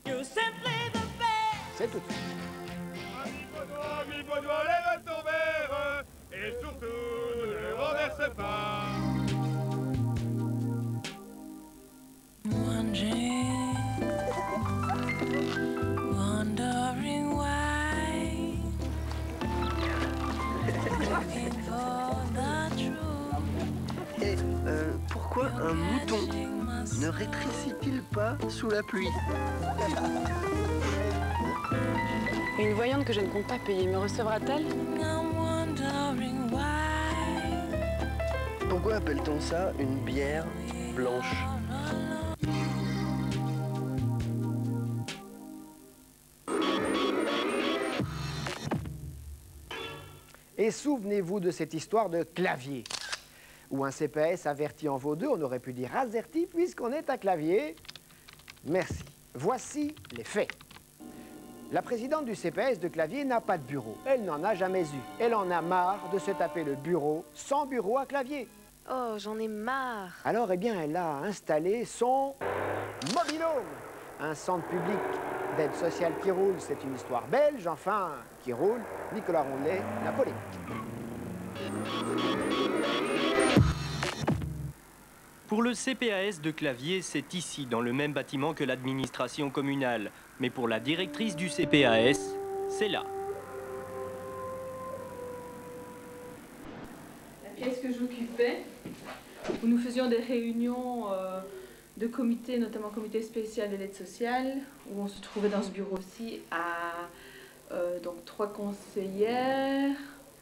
Speaker 20: C'est tout de suite.
Speaker 1: Et surtout, ne les renversez pas.
Speaker 3: Et pourquoi un mouton ne rétrécit-il pas sous la pluie?
Speaker 4: Une voyante que je ne compte pas payer, me recevra-t-elle?
Speaker 3: Pourquoi appelle-t-on ça une bière blanche?
Speaker 20: Et souvenez-vous de cette histoire de clavier, où un CPS averti en vaut deux, on aurait pu dire azerti puisqu'on est à clavier. Merci. Voici les faits. La présidente du CPS de Clavier n'a pas de bureau. Elle n'en a jamais eu. Elle en a marre de se taper le bureau sans bureau à Clavier.
Speaker 5: Oh, j'en ai marre.
Speaker 20: Alors, eh bien, elle a installé son mobil-home, un centre public d'aide sociale qui roule. C'est une histoire belge, enfin, qui roule. Nicolas Rondelet, la polémique.
Speaker 9: Pour le CPAS de Clavier, c'est ici, dans le même bâtiment que l'administration communale. Mais pour la directrice du CPAS, c'est là.
Speaker 10: La pièce que j'occupais, où nous faisions des réunions de comités, notamment comité spécial de l'aide sociale, où on se trouvait dans ce bureau aussi à donc 3 conseillères,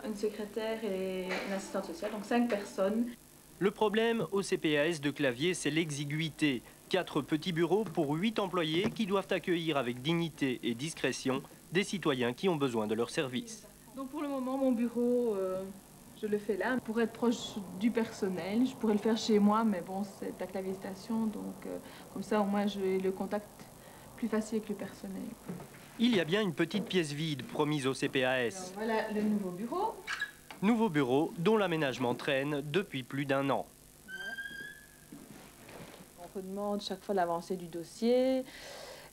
Speaker 10: une secrétaire et une assistante sociale, donc 5 personnes.
Speaker 9: Le problème au CPAS de Clavier, c'est l'exiguïté. 4 petits bureaux pour 8 employés qui doivent accueillir avec dignité et discrétion des citoyens qui ont besoin de leurs services.
Speaker 10: Donc pour le moment, mon bureau, je le fais là. Pour être proche du personnel, je pourrais le faire chez moi, mais bon, c'est à Clavier Station, donc comme ça, au moins, j'ai le contact plus facile avec le personnel.
Speaker 9: Il y a bien une petite pièce vide promise au CPAS.
Speaker 10: Alors, voilà le nouveau bureau.
Speaker 9: Nouveau bureau dont l'aménagement traîne depuis plus d'1 an.
Speaker 10: On redemande chaque fois l'avancée du dossier.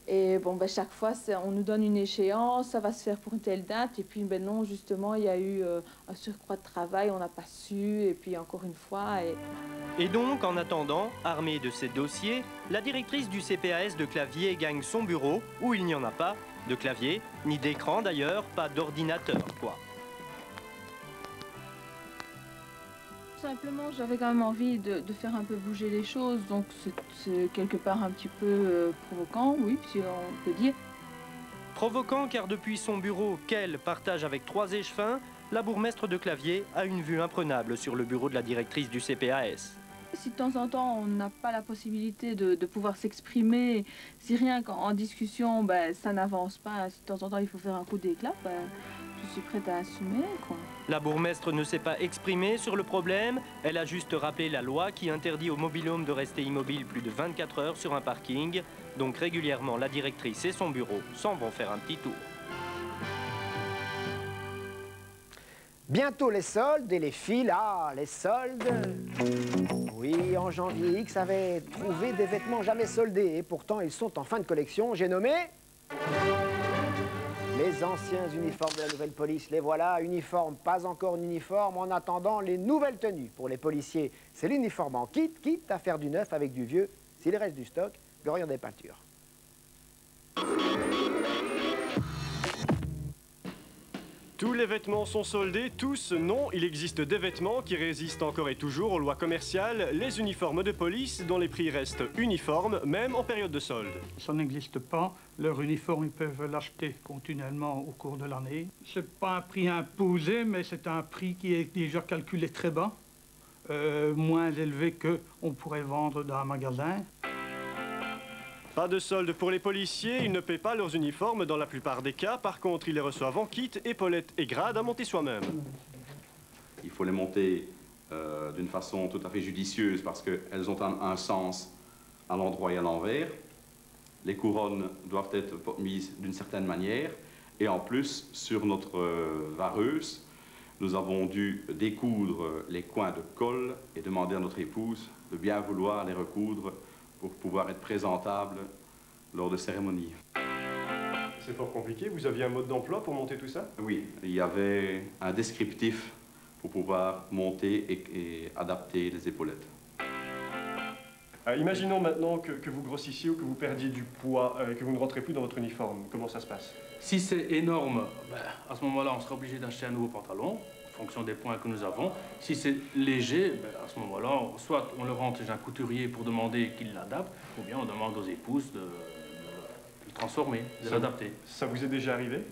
Speaker 10: Et bon, ben, chaque fois, on nous donne une échéance, ça va se faire pour une telle date. Et puis, ben non, justement, il y a eu un surcroît de travail, on n'a pas su. Et puis, encore une fois...
Speaker 9: Et donc, en attendant, armée de ces dossiers, la directrice du CPAS de Clavier gagne son bureau, où il n'y en a pas de clavier, ni d'écran d'ailleurs, pas d'ordinateur, quoi.
Speaker 10: Simplement, j'avais quand même envie de faire un peu bouger les choses, donc c'est quelque part un petit peu provoquant, oui, si on peut dire.
Speaker 9: Provoquant car depuis son bureau qu'elle partage avec 3 échevins, la bourgmestre de Clavier a une vue imprenable sur le bureau de la directrice du CPAS.
Speaker 10: Si de temps en temps on n'a pas la possibilité de pouvoir s'exprimer, si rien qu'en discussion ben, ça n'avance pas, si de temps en temps il faut faire un coup d'éclat, ben, je suis prête à assumer, quoi.
Speaker 9: La bourgmestre ne s'est pas exprimée sur le problème, elle a juste rappelé la loi qui interdit au mobil-home de rester immobile plus de 24 heures sur un parking. Donc régulièrement, la directrice et son bureau s'en vont faire un petit tour.
Speaker 20: Bientôt les soldes et les files. Ah, les soldes. Oui, en janvier, X avait trouvé des vêtements jamais soldés et pourtant ils sont en fin de collection. J'ai nommé... les anciens uniformes de la nouvelle police, les voilà, uniformes, pas encore uniformes, en attendant les nouvelles tenues. Pour les policiers, c'est l'uniforme en kit, quitte à faire du neuf avec du vieux. S'il reste du stock, Glorian des peintures.
Speaker 22: Tous les vêtements sont soldés, tous non. Il existe des vêtements qui résistent encore et toujours aux lois commerciales, les uniformes de police dont les prix restent uniformes, même en période de solde.
Speaker 23: Ça n'existe pas. Leur uniforme, ils peuvent l'acheter continuellement au cours de l'année. C'est pas un prix imposé, mais c'est un prix qui est déjà calculé très bas, moins élevé qu'on pourrait vendre dans un magasin.
Speaker 22: Pas de solde pour les policiers, ils ne paient pas leurs uniformes dans la plupart des cas. Par contre, ils les reçoivent en kit, épaulettes et grades à monter soi-même.
Speaker 25: Il faut les monter d'une façon tout à fait judicieuse parce qu'elles ont un sens à l'endroit et à l'envers. Les couronnes doivent être mises d'une certaine manière. Et en plus, sur notre vareuse, nous avons dû découdre les coins de colle et demander à notre épouse de bien vouloir les recoudre pour pouvoir être présentable lors de cérémonies.
Speaker 22: C'est fort compliqué. Vous aviez un mode d'emploi pour monter tout ça?
Speaker 25: Oui, il y avait un descriptif pour pouvoir monter et adapter les épaulettes.
Speaker 22: Imaginons maintenant que vous grossissiez ou que vous perdiez du poids, que vous ne rentrez plus dans votre uniforme. Comment ça se passe?
Speaker 14: Si c'est énorme, à ce moment-là, on sera obligé d'acheter un nouveau pantalon, en fonction des points que nous avons. Si c'est léger, à ce moment-là, soit on le rentre chez un couturier pour demander qu'il l'adapte, ou bien on demande aux épouses de le transformer, de l'adapter.
Speaker 22: Ça vous est déjà arrivé?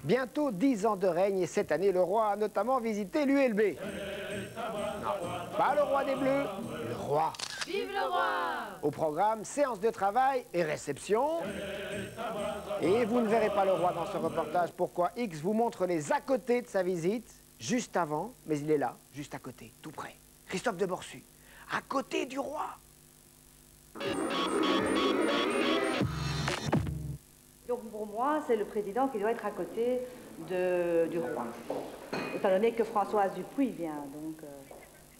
Speaker 20: Bientôt 10 ans de règne et cette année, le roi a notamment visité l'ULB. Non, pas le roi des Bleus, le roi.
Speaker 5: Vive le roi!
Speaker 20: Au programme, séance de travail et réception. Et vous ne verrez pas le roi dans ce reportage. Pourquoi X vous montre les à côté de sa visite, juste avant, mais il est là, juste à côté, tout près. Christophe de Borsu, à côté du roi.
Speaker 12: Donc pour moi, c'est le président qui doit être à côté du roi. Étant donné que Françoise Dupuis vient, donc...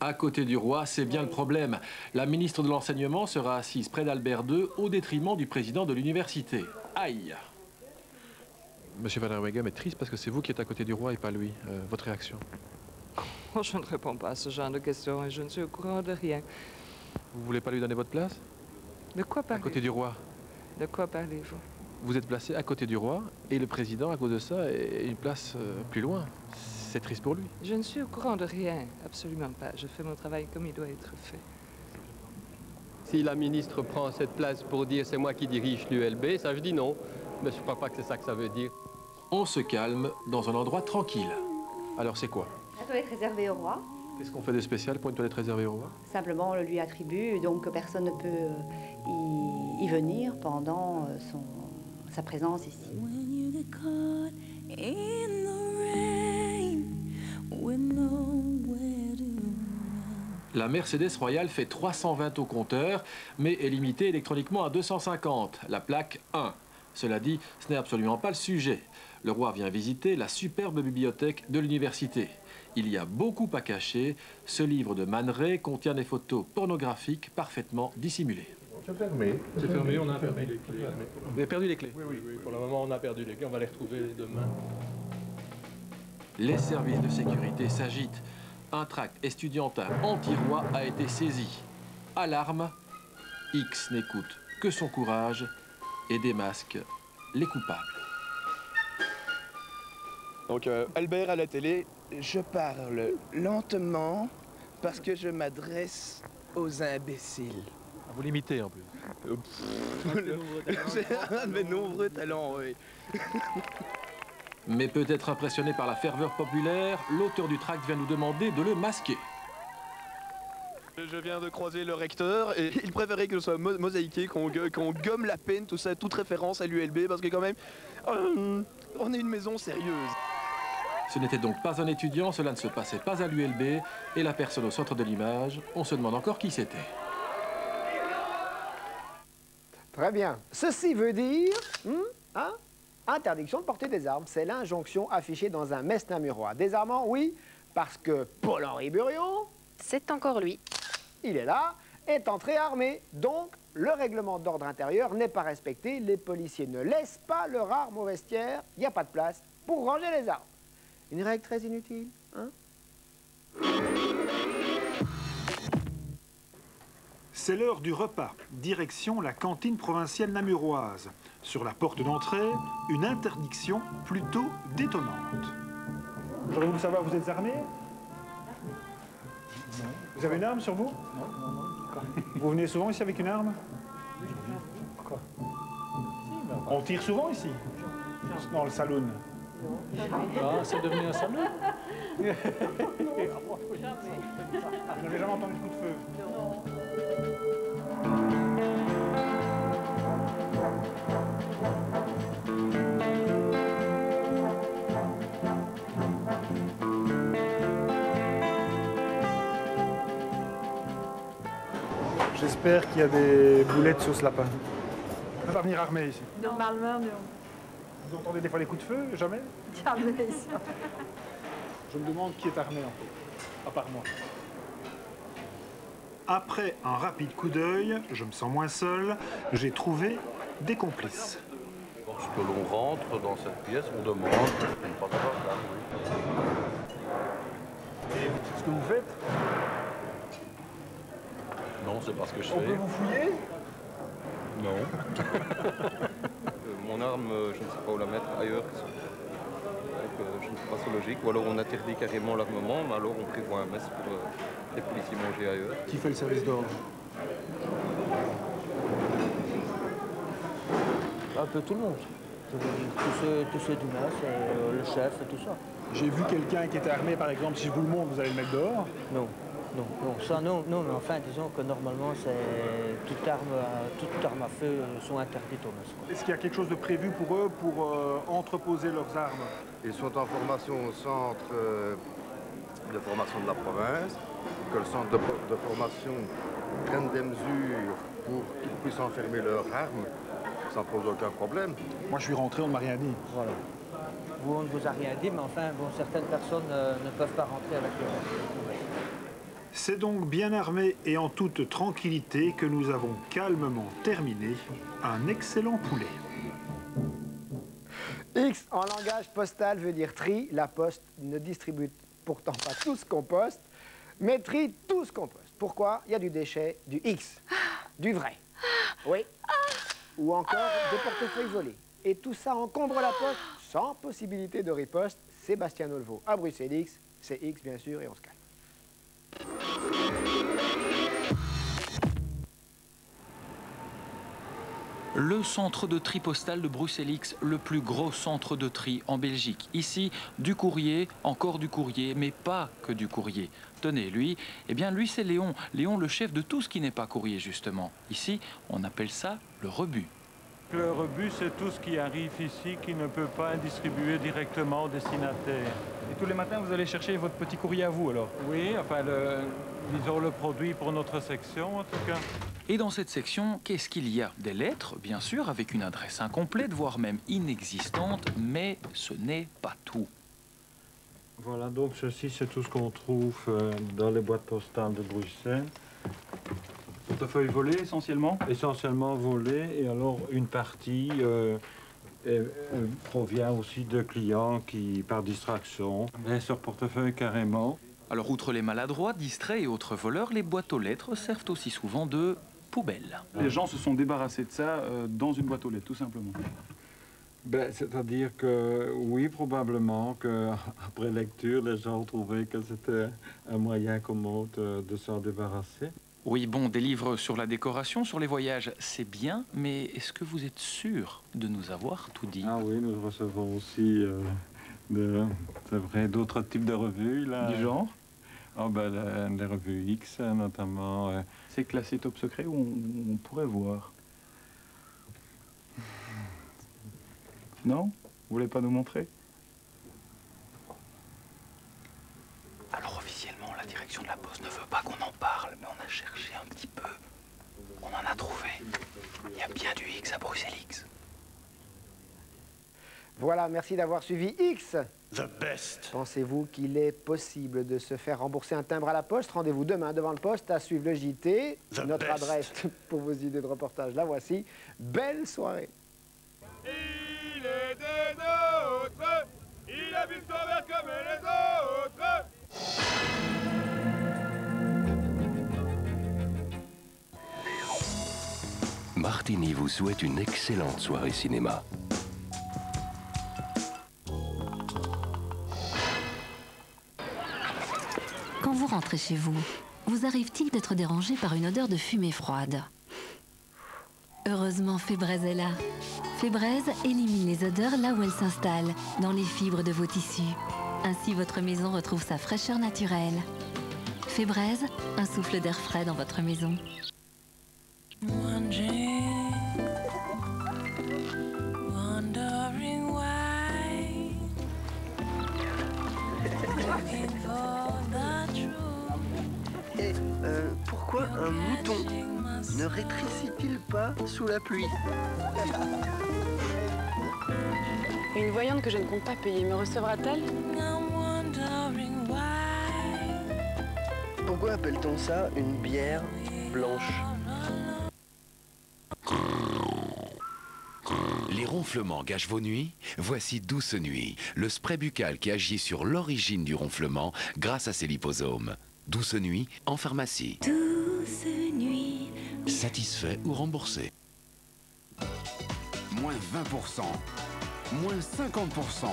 Speaker 13: À côté du roi, c'est bien le problème. La ministre de l'Enseignement sera assise près d'Albert II au détriment du président de l'université. Aïe!
Speaker 15: Monsieur Van der Weghem est triste parce que c'est vous qui êtes à côté du roi et pas lui. Votre réaction?
Speaker 16: Oh, je ne réponds pas à ce genre de questions et je ne suis au courant de rien.
Speaker 15: Vous voulez pas lui donner votre place?
Speaker 16: De quoi parlez-vous?
Speaker 15: À côté du roi.
Speaker 16: De quoi parlez-vous?
Speaker 15: Vous êtes placé à côté du roi et le président, à cause de ça, est une place plus loin. C'est triste pour lui.
Speaker 16: Je ne suis au courant de rien, absolument pas. Je fais mon travail comme il doit être fait.
Speaker 21: Si la ministre prend cette place pour dire c'est moi qui dirige l'ULB, ça je dis non. Mais je ne crois pas que c'est ça que ça veut dire.
Speaker 13: On se calme dans un endroit tranquille. Alors c'est quoi?
Speaker 12: La toilette réservée au roi.
Speaker 15: Qu'est-ce qu'on fait de spécial pour une toilette réservée au roi?
Speaker 12: Simplement, on le lui attribue, donc personne ne peut y venir pendant sa présence ici.
Speaker 13: La Mercedes royale fait 320 au compteur, mais est limitée électroniquement à 250, la plaque 1. Cela dit, ce n'est absolument pas le sujet. Le roi vient visiter la superbe bibliothèque de l'université. Il y a beaucoup à cacher. Ce livre de Man Ray contient des photos pornographiques parfaitement dissimulées.
Speaker 15: C'est fermé. C'est fermé, on a fermé les clés. Vous avez perdu les clés? Oui, pour le moment on a perdu les clés, on va les retrouver demain.
Speaker 13: Les services de sécurité s'agitent. Un tract estudiantin anti-roi a été saisi. Alarme, X n'écoute que son courage et démasque les coupables.
Speaker 26: Donc Albert à la télé, je parle lentement parce que je m'adresse aux imbéciles.
Speaker 15: Vous l'imitez en plus.
Speaker 26: C'est un de mes nombreux talents, oui.
Speaker 13: Mais peut-être impressionné par la ferveur populaire, l'auteur du tract vient nous demander de le masquer.
Speaker 26: Je viens de croiser le recteur et il préférait que ce soit mosaïqué, qu'on gomme la peine, tout ça, toute référence à l'ULB, parce que quand même, on est une maison sérieuse.
Speaker 13: Ce n'était donc pas un étudiant, cela ne se passait pas à l'ULB, et la personne au centre de l'image, on se demande encore qui c'était.
Speaker 20: Très bien. Ceci veut dire... interdiction de porter des armes. C'est l'injonction affichée dans un messe namurois. Désarmant, oui, parce que Paul-Henri Burion...
Speaker 5: C'est encore lui.
Speaker 20: Il est là, est entré armé. Donc, le règlement d'ordre intérieur n'est pas respecté. Les policiers ne laissent pas leur arme au vestiaire. Il n'y a pas de place pour ranger les armes. Une règle très inutile, hein?
Speaker 27: C'est l'heure du repas. Direction la cantine provinciale namuroise. Sur la porte d'entrée, une interdiction plutôt détonnante. J'aurais voulu savoir, vous êtes armé? Non. Vous avez une arme sur vous? Non. Vous venez souvent ici avec une arme? Pourquoi? On tire souvent ici? Dans le saloon?
Speaker 15: Ah, c'est devenu un salon?
Speaker 27: Vous n'avez jamais entendu de coup de feu? Non. J'espère qu'il y a des boulettes sauce lapin. On ne peut pas venir armé ici.
Speaker 12: Normalement, non.
Speaker 27: Vous entendez des fois les coups de feu? Jamais?
Speaker 12: Jamais ça.
Speaker 27: Je me demande qui est armé en fait, à part moi. Après un rapide coup d'œil, je me sens moins seul, j'ai trouvé des complices.
Speaker 2: Lorsque l'on rentre dans cette pièce, on demande une passe-passe là, oui.
Speaker 27: Et c'est ce que vous faites?
Speaker 2: Non, c'est pas ce que je
Speaker 27: On
Speaker 2: fais.
Speaker 27: peut vous fouiller?
Speaker 2: Non. Mon arme, je ne sais pas où la mettre ailleurs. Donc je ne trouve pas ça logique. Ou alors on interdit carrément l'armement, mais alors on prévoit un mess pour les policiers manger ailleurs.
Speaker 27: Qui fait le service d'ordre?
Speaker 6: Un peu tout le monde. Tous ceux du mess, le chef et tout ça.
Speaker 27: J'ai vu quelqu'un qui était armé, par exemple, si je vous le montre, vous allez le mettre dehors?
Speaker 6: Non, ça non, mais enfin disons que normalement toute arme à feu sont interdites au mess.
Speaker 27: Est-ce qu'il y a quelque chose de prévu pour eux pour entreposer leurs armes?
Speaker 2: Ils sont en formation au centre de formation de la province, que le centre de formation prenne des mesures pour qu'ils puissent enfermer leurs armes, ça ne pose aucun problème.
Speaker 27: Moi je suis rentré, on ne m'a rien dit.
Speaker 6: Voilà. Vous, on ne vous a rien dit, mais enfin, bon, certaines personnes ne peuvent pas rentrer avec eux.
Speaker 27: C'est donc bien armé et en toute tranquillité que nous avons calmement terminé un excellent poulet.
Speaker 20: X en langage postal veut dire tri. La poste ne distribue pourtant pas tout ce qu'on poste, mais trie tout ce qu'on poste. Pourquoi? Il y a du déchet, du X, du vrai. Oui. Ou encore des portefeuilles volés. Et tout ça encombre la poste sans possibilité de riposte. Sébastien Olvo à Bruxelles X, c'est X bien sûr et on se calme.
Speaker 7: Le centre de tri postal de Bruxelles X, le plus gros centre de tri en Belgique. Ici, du courrier, encore du courrier, mais pas que du courrier. Tenez, lui, eh bien lui c'est Léon. Léon, le chef de tout ce qui n'est pas courrier, justement. Ici, on appelle ça le rebut.
Speaker 8: Le rebut, c'est tout ce qui arrive ici qui ne peut pas être distribué directement au destinataire.
Speaker 17: Et tous les matins, vous allez chercher votre petit courrier à vous, alors?
Speaker 8: Oui, enfin, disons le produit pour notre section, en tout cas.
Speaker 7: Et dans cette section, qu'est-ce qu'il y a? Des lettres, bien sûr, avec une adresse incomplète, voire même inexistante, mais ce n'est pas tout.
Speaker 8: Voilà, donc ceci, c'est tout ce qu'on trouve dans les boîtes postales de Bruxelles.
Speaker 17: Portefeuille volé, essentiellement?
Speaker 8: Essentiellement volé, et alors une partie provient aussi de clients qui, par distraction, laissent leur portefeuille carrément.
Speaker 7: Alors, outre les maladroits, distraits et autres voleurs, les boîtes aux lettres servent aussi souvent de poubelle.
Speaker 17: Les gens se sont débarrassés de ça dans une boîte aux lettres, tout simplement.
Speaker 8: C'est-à-dire que, oui, probablement qu'après lecture, les gens ont trouvé que c'était un moyen commode de s'en débarrasser.
Speaker 7: Oui, bon, des livres sur la décoration, sur les voyages, c'est bien, mais est-ce que vous êtes sûr de nous avoir tout dit?
Speaker 8: Ah oui, nous recevons aussi, c'est vrai, d'autres types de revues, là.
Speaker 17: Du genre?
Speaker 8: Oh, les revues X, notamment.
Speaker 17: C'est classé top secret ou on pourrait voir? Non? Vous voulez pas nous montrer?
Speaker 7: Alors officiellement, la direction de la Poste ne veut pas qu'on en parle, mais on a cherché un petit peu. On en a trouvé. Il y a bien du X à Bruxelles X.
Speaker 20: Voilà, merci d'avoir suivi X.
Speaker 1: The best.
Speaker 20: Pensez-vous qu'il est possible de se faire rembourser un timbre à la Poste? Rendez-vous demain devant le poste à suivre le JT. Notre adresse pour vos idées de reportage, la voici. Belle soirée.
Speaker 1: Il est des nôtres, il a vu son verre comme les autres.
Speaker 18: Martini vous souhaite une excellente soirée cinéma.
Speaker 19: Quand vous rentrez chez vous, vous arrive-t-il d'être dérangé par une odeur de fumée froide? Heureusement, Fébraise est là. Fébraise élimine les odeurs là où elles s'installent, dans les fibres de vos tissus. Ainsi, votre maison retrouve sa fraîcheur naturelle. Fébraise, un souffle d'air frais dans votre maison.
Speaker 3: Et pourquoi un mouton ne rétrécit-il pas sous la pluie?
Speaker 5: Une voyante que je ne compte pas payer me recevra-t-elle?
Speaker 3: Pourquoi appelle-t-on ça une bière blanche?
Speaker 18: Les ronflements gâchent vos nuits? Voici Douce Nuit, le spray buccal qui agit sur l'origine du ronflement grâce à ses liposomes. Douce Nuit en pharmacie.
Speaker 19: Douce nuit.
Speaker 18: Satisfait ou remboursé?
Speaker 4: Moins 20%, moins 50%,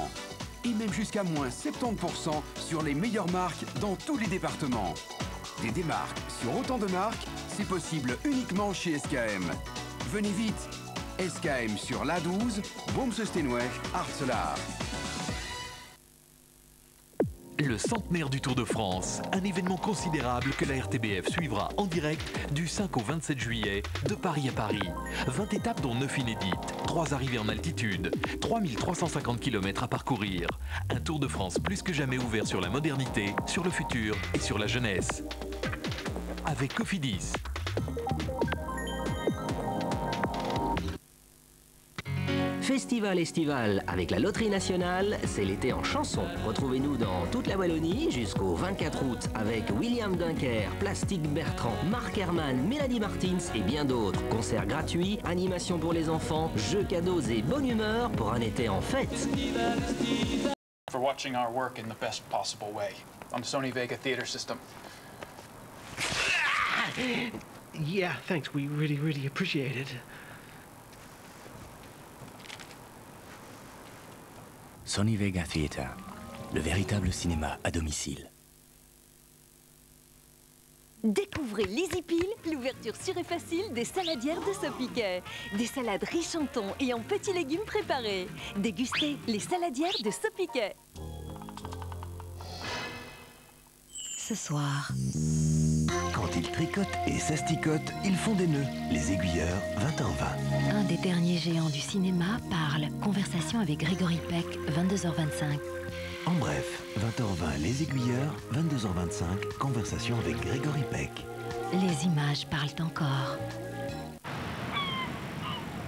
Speaker 4: et même jusqu'à moins 70% sur les meilleures marques dans tous les départements. Des démarques sur autant de marques, c'est possible uniquement chez SKM. Venez vite! SKM sur l'A12, Boomse-Steenweg, Artselaar.
Speaker 9: Le centenaire du Tour de France, un événement considérable que la RTBF suivra en direct du 5 au 27 juillet de Paris à Paris. 20 étapes dont 9 inédites, 3 arrivées en altitude, 3350 km à parcourir. Un Tour de France plus que jamais ouvert sur la modernité, sur le futur et sur la jeunesse. Avec Cofidis.
Speaker 10: Festival estival avec la Loterie Nationale, c'est l'été en chanson. Retrouvez-nous dans toute la Wallonie jusqu'au 24 août avec William Dunker, Plastique Bertrand, Marc Herman, Mélanie Martins et bien d'autres. Concerts gratuits, animations pour les enfants, jeux cadeaux et bonne humeur pour un été en fête.
Speaker 11: For watching our work in the best possible way on the Sony Vega theater system.
Speaker 23: Yeah, thanks. We really appreciate it.
Speaker 24: Sony Vega Theater, le véritable cinéma à domicile.
Speaker 19: Découvrez l'Easy Peel, l'ouverture sûre et facile des saladières de Sopiquet. Des salades riches en thon et en petits légumes préparés. Dégustez les saladières de Sopiquet.
Speaker 24: Ce soir, quand ils tricotent et s'asticotent, ils font des nœuds. Les aiguilleurs, 20h20.
Speaker 19: Un des derniers géants du cinéma parle. Conversation avec Grégory Peck, 22h25.
Speaker 24: En bref, 20h20, les aiguilleurs, 22h25, conversation avec Grégory Peck.
Speaker 19: Les images parlent encore.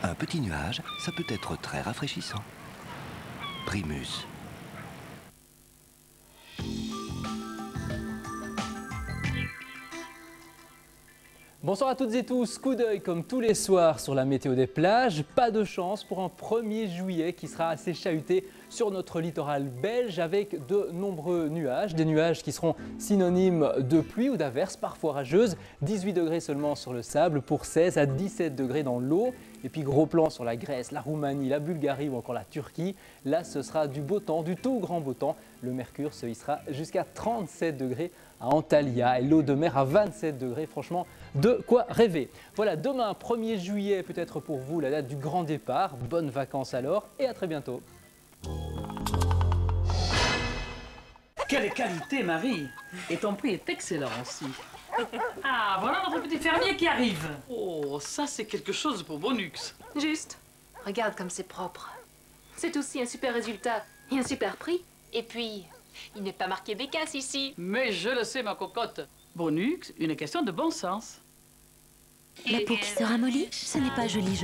Speaker 24: Un petit nuage, ça peut être très rafraîchissant. Primus.
Speaker 25: Bonsoir à toutes et tous, coup d'œil comme tous les soirs sur la météo des plages. Pas de chance pour un 1er juillet qui sera assez chahuté sur notre littoral belge avec de nombreux nuages. Des nuages qui seront synonymes de pluie ou d'averses parfois orageuses. 18 degrés seulement sur le sable pour 16 à 17 degrés dans l'eau. Et puis gros plan sur la Grèce, la Roumanie, la Bulgarie ou encore la Turquie. Là ce sera du beau temps, du tout grand beau temps. Le mercure se hissera jusqu'à 37 degrés à Antalya et l'eau de mer à 27 degrés. Franchement, de quoi rêver. Voilà, demain 1er juillet peut-être pour vous la date du grand départ. Bonnes vacances alors et à très bientôt.
Speaker 28: Quelle qualité, Marie! Et ton prix est excellent aussi. Ah, voilà notre petit fermier qui arrive. Oh, ça c'est quelque chose pour Bonux.
Speaker 5: Juste. Regarde comme c'est propre. C'est aussi un super résultat et un super prix. Et puis, il n'est pas marqué Bécasse ici.
Speaker 28: Mais je le sais, ma cocotte. Bonux, une question de bon sens.
Speaker 19: La peau qui se ramollit, ce n'est pas joli.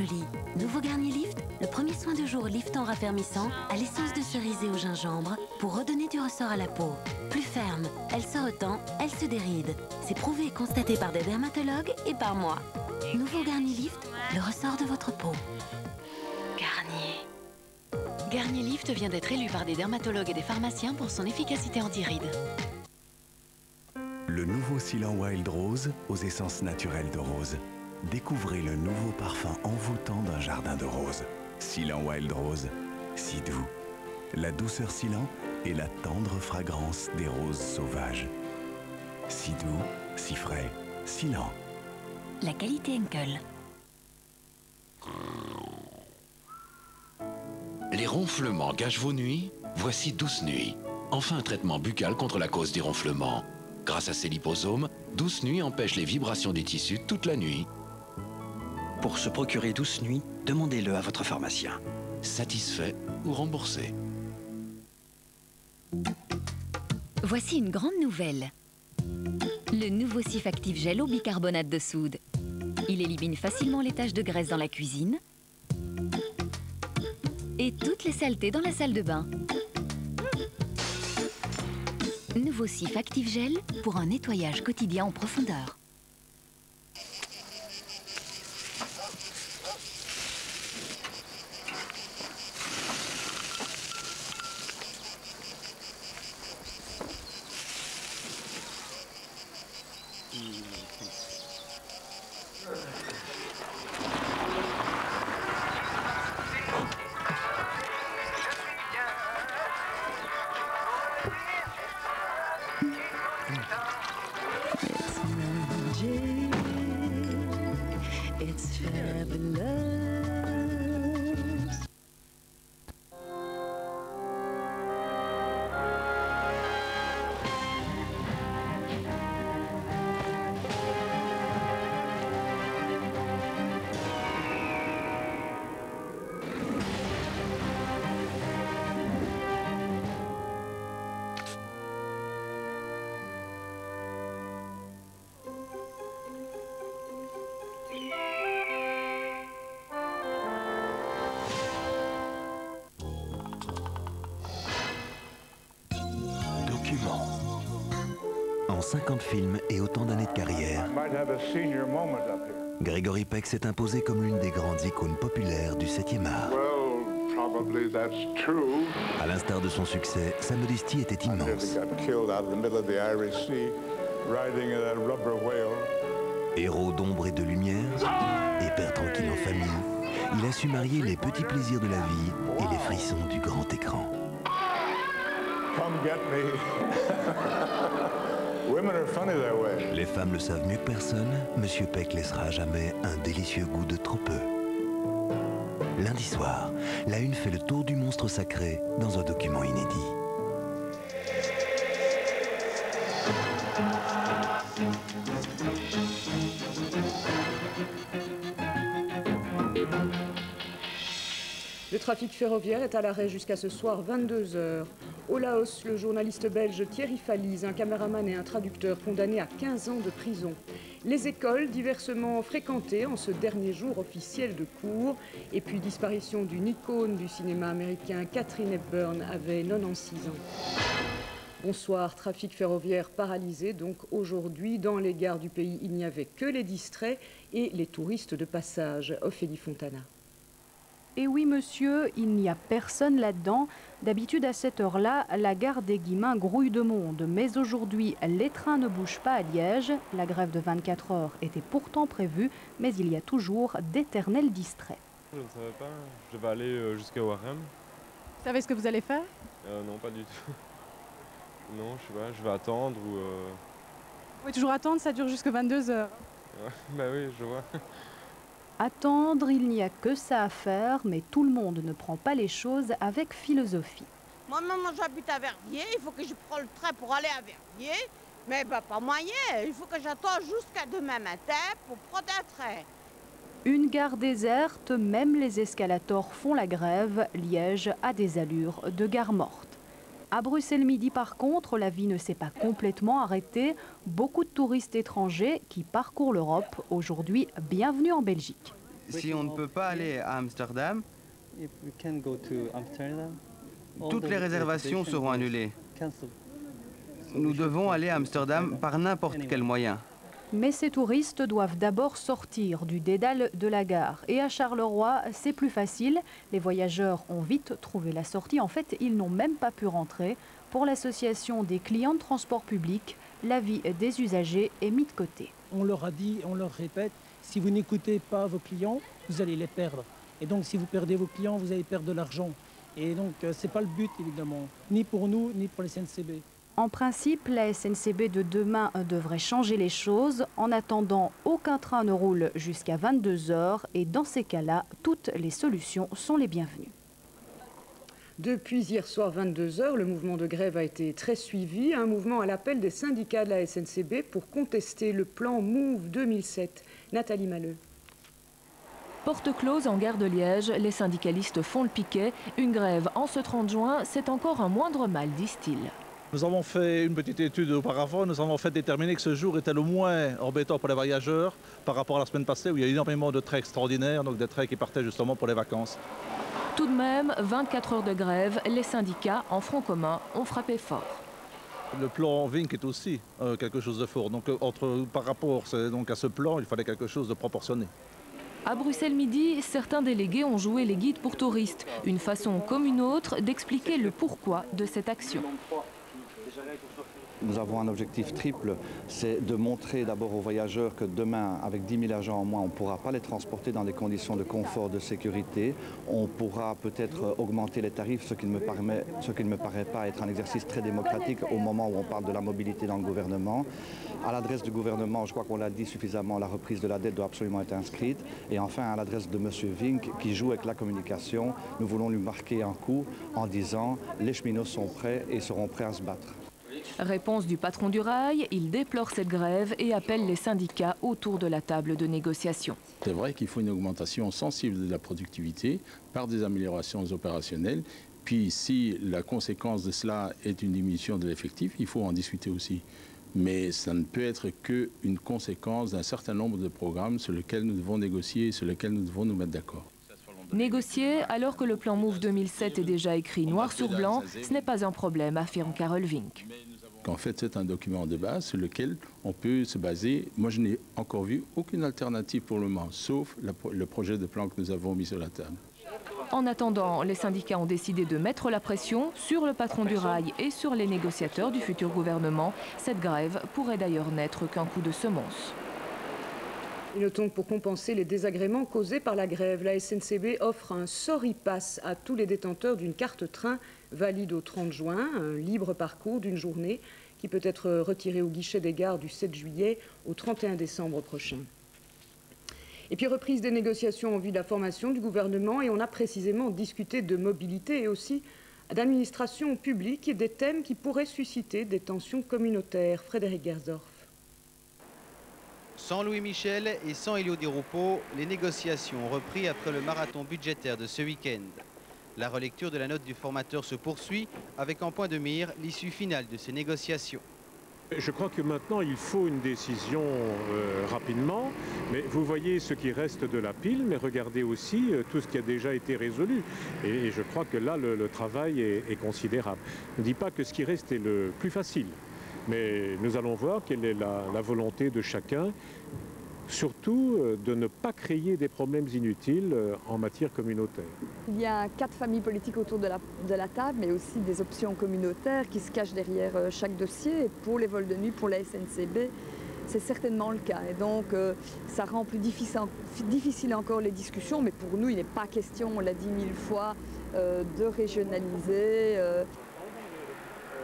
Speaker 19: Nouveau Garnier Lift, le premier soin de jour liftant raffermissant à l'essence de cerisier au gingembre pour redonner du ressort à la peau. Plus ferme, elle se retend, elle se déride. C'est prouvé et constaté par des dermatologues et par moi. Nouveau Garnier Lift, le ressort de votre peau. Garnier. Garnier Lift vient d'être élu par des dermatologues et des pharmaciens pour son efficacité anti-rides.
Speaker 24: Le nouveau Sealant Wild Rose aux essences naturelles de rose. Découvrez le nouveau parfum envoûtant d'un jardin de roses. Sealant Wild Rose, si doux. La douceur Sealant et la tendre fragrance des roses sauvages. Si doux, si frais, Sealant.
Speaker 19: La qualité Henkel.
Speaker 18: Les ronflements gâchent vos nuits? Voici Douce Nuit. Enfin un traitement buccal contre la cause des ronflements. Grâce à ses liposomes, Douce Nuit empêche les vibrations des tissus toute la nuit.
Speaker 29: Pour se procurer Douce Nuit, demandez-le à votre pharmacien.
Speaker 18: Satisfait ou remboursé?
Speaker 19: Voici une grande nouvelle. Le nouveau Cif Active Gel au bicarbonate de soude. Il élimine facilement les taches de graisse dans la cuisine et toutes les saletés dans la salle de bain. Nouveau Cif Active Gel pour un nettoyage quotidien en profondeur.
Speaker 2: It's fabulous.
Speaker 24: En 50 films et autant d'années de carrière, Gregory Peck s'est imposé comme l'une des grandes icônes populaires du 7e art. À l'instar de son succès, sa modestie était immense. Héros d'ombre et de lumière, et père tranquille en famille, il a su marier les petits plaisirs de la vie et les frissons du grand écran. Les femmes le savent mieux que personne, Monsieur Peck laissera à jamais un délicieux goût de trop peu. Lundi soir, la Une fait le tour du monstre sacré dans un document inédit.
Speaker 12: Le trafic ferroviaire est à l'arrêt jusqu'à ce soir 22 h. Au Laos, le journaliste belge Thierry Falise, un caméraman et un traducteur condamnés à 15 ans de prison. Les écoles diversement fréquentées en ce dernier jour officiel de cours. Et puis disparition d'une icône du cinéma américain, Katharine Hepburn, avait 96 ans. Bonsoir, trafic ferroviaire paralysé. Donc aujourd'hui, dans les gares du pays, il n'y avait que les distraits et les touristes de passage. Ophélie Fontana.
Speaker 13: Et oui, monsieur, il n'y a personne là-dedans. D'habitude, à cette heure-là, la gare des Guillemins grouille de monde. Mais aujourd'hui, les trains ne bougent pas à Liège. La grève de 24 heures était pourtant prévue, mais il y a toujours d'éternels distraits.
Speaker 1: Je ne savais pas. Je vais aller jusqu'à Warem.
Speaker 13: Vous savez ce que vous allez faire?
Speaker 1: Non, pas du tout. Non, je sais pas, je vais attendre ou...
Speaker 13: Vous pouvez toujours attendre, ça dure jusqu'à 22 heures.
Speaker 1: Bah oui, je vois.
Speaker 13: Attendre, il n'y a que ça à faire, mais tout le monde ne prend pas les choses avec philosophie.
Speaker 14: Moi, maman, j'habite à Verviers, il faut que je prenne le train pour aller à Verviers, mais bah, pas moyen, il faut que j'attende jusqu'à demain matin pour prendre un train.
Speaker 13: Une gare déserte, même les escalators font la grève. Liège a des allures de gare morte. À Bruxelles Midi, par contre, la vie ne s'est pas complètement arrêtée. Beaucoup de touristes étrangers qui parcourent l'Europe. Aujourd'hui, bienvenue en Belgique.
Speaker 15: Si on ne peut pas aller à Amsterdam, toutes les réservations seront annulées. Nous devons aller à Amsterdam par n'importe quel moyen.
Speaker 13: Mais ces touristes doivent d'abord sortir du dédale de la gare. Et à Charleroi, c'est plus facile. Les voyageurs ont vite trouvé la sortie. En fait, ils n'ont même pas pu rentrer. Pour l'association des clients de transport public, la vie des usagers est mise de côté.
Speaker 16: On leur a dit, on leur répète, si vous n'écoutez pas vos clients, vous allez les perdre. Et donc, si vous perdez vos clients, vous allez perdre de l'argent. Et donc, ce n'est pas le but, évidemment, ni pour nous, ni pour les SNCB.
Speaker 13: En principe, la SNCB de demain devrait changer les choses. En attendant, aucun train ne roule jusqu'à 22 heures et dans ces cas-là, toutes les solutions sont les bienvenues.
Speaker 12: Depuis hier soir 22 h, le mouvement de grève a été très suivi. Un mouvement à l'appel des syndicats de la SNCB pour contester le plan MOVE 2007. Nathalie Maleux.
Speaker 21: Porte close en gare de Liège, les syndicalistes font le piquet. Une grève en ce 30 juin, c'est encore un moindre mal, disent-ils.
Speaker 3: Nous avons fait une petite étude auparavant, nous avons fait déterminer que ce jour était le moins embêtant pour les voyageurs par rapport à la semaine passée où il y a énormément de trains extraordinaires, donc des trains qui partaient justement pour les vacances.
Speaker 21: Tout de même, 24 heures de grève, les syndicats, en front commun, ont frappé fort.
Speaker 3: Le plan Vink est aussi quelque chose de fort, donc par rapport donc, à ce plan, il fallait quelque chose de proportionné.
Speaker 21: À Bruxelles Midi, certains délégués ont joué les guides pour touristes, une façon comme une autre d'expliquer le pourquoi de cette action.
Speaker 6: Nous avons un objectif triple, c'est de montrer d'abord aux voyageurs que demain, avec 10 000 agents en moins, on ne pourra pas les transporter dans des conditions de confort, de sécurité. On pourra peut-être augmenter les tarifs, ce qui ne me paraît pas être un exercice très démocratique au moment où on parle de la mobilité dans le gouvernement. À l'adresse du gouvernement, je crois qu'on l'a dit suffisamment, la reprise de la dette doit absolument être inscrite. Et enfin, à l'adresse de M. Vink, qui joue avec la communication, nous voulons lui marquer un coup en disant « les cheminots sont prêts et seront prêts à se battre ».
Speaker 21: Réponse du patron du rail, il déplore cette grève et appelle les syndicats autour de la table de négociation.
Speaker 7: C'est vrai qu'il faut une augmentation sensible de la productivité par des améliorations opérationnelles. Puis si la conséquence de cela est une diminution de l'effectif, il faut en discuter aussi. Mais ça ne peut être qu'une conséquence d'un certain nombre de programmes sur lesquels nous devons négocier et sur lesquels nous devons nous mettre d'accord.
Speaker 21: Négocier alors que le plan MOVE 2007 est déjà écrit noir sur blanc, ce n'est pas un problème, affirme Carole Vink.
Speaker 7: En fait, c'est un document de base sur lequel on peut se baser. Moi, je n'ai encore vu aucune alternative pour le moment, sauf le projet de plan que nous avons mis sur la table.
Speaker 21: En attendant, les syndicats ont décidé de mettre la pression sur le patron du rail et sur les négociateurs du futur gouvernement. Cette grève pourrait d'ailleurs n'être qu'un coup de semonce.
Speaker 12: Et notons que pour compenser les désagréments causés par la grève, la SNCB offre un Sorry Pass à tous les détenteurs d'une carte train valide au 30 juin, un libre parcours d'une journée qui peut être retiré au guichet des gares du 7 juillet au 31 décembre prochain. Et puis reprise des négociations en vue de la formation du gouvernement et on a précisément discuté de mobilité et aussi d'administration publique et des thèmes qui pourraient susciter des tensions communautaires. Frédéric Gersdorf.
Speaker 15: Sans Louis Michel et sans Elio Di Rupo, les négociations ont repris après le marathon budgétaire de ce week-end. La relecture de la note du formateur se poursuit avec en point de mire l'issue finale de ces négociations.
Speaker 8: Je crois que maintenant il faut une décision rapidement, mais vous voyez ce qui reste de la pile, mais regardez aussi tout ce qui a déjà été résolu. Et je crois que là le travail est considérable. Je ne dis pas que ce qui reste est le plus facile, mais nous allons voir quelle est la volonté de chacun, surtout de ne pas créer des problèmes inutiles en matière communautaire.
Speaker 17: Il y a 4 familles politiques autour de la table, mais aussi des options communautaires qui se cachent derrière chaque dossier. Et pour les vols de nuit, pour la SNCB, c'est certainement le cas. Et donc, ça rend plus difficile encore les discussions, mais pour nous, il n'est pas question, on l'a dit 1000 fois, de régionaliser.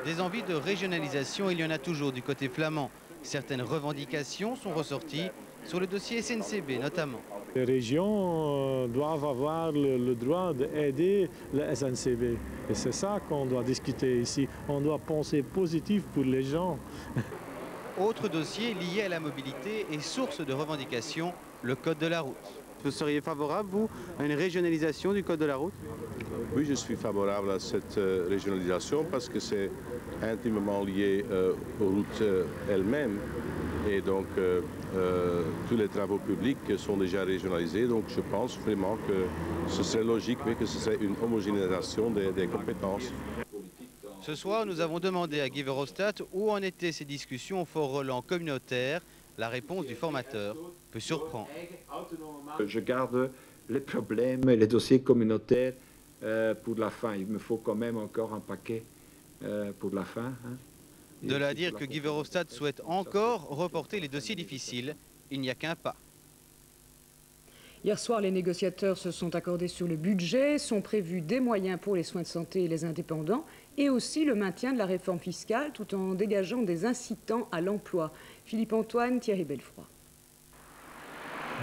Speaker 15: Des envies de régionalisation, il y en a toujours du côté flamand. Certaines revendications sont ressorties sur le dossier SNCB notamment.
Speaker 8: Les régions doivent avoir le droit d'aider la SNCB. Et c'est ça qu'on doit discuter ici. On doit penser positif pour les gens.
Speaker 15: Autre dossier lié à la mobilité et source de revendication, le code de la route. Vous seriez favorable, vous, à une régionalisation du code de la route?
Speaker 20: Oui, je suis favorable à cette régionalisation parce que c'est intimement lié aux routes elles-mêmes. Et donc, tous les travaux publics sont déjà régionalisés. Donc, je pense vraiment que ce serait logique, mais que ce serait une homogénéisation des compétences.
Speaker 15: Ce soir, nous avons demandé à Guy Verhofstadt où en étaient ces discussions au Fort Roland communautaire. La réponse du formateur peut surprendre.
Speaker 22: Je garde les problèmes et les dossiers communautaires pour la fin. Il me faut quand même encore un paquet pour la fin. Hein.
Speaker 15: De là à dire que Guy Verhofstadt souhaite encore reporter les dossiers difficiles, il n'y a qu'un pas.
Speaker 12: Hier soir, les négociateurs se sont accordés sur le budget, sont prévus des moyens pour les soins de santé et les indépendants, et aussi le maintien de la réforme fiscale, tout en dégageant des incitants à l'emploi. Philippe Antoine, Thierry Belfroid.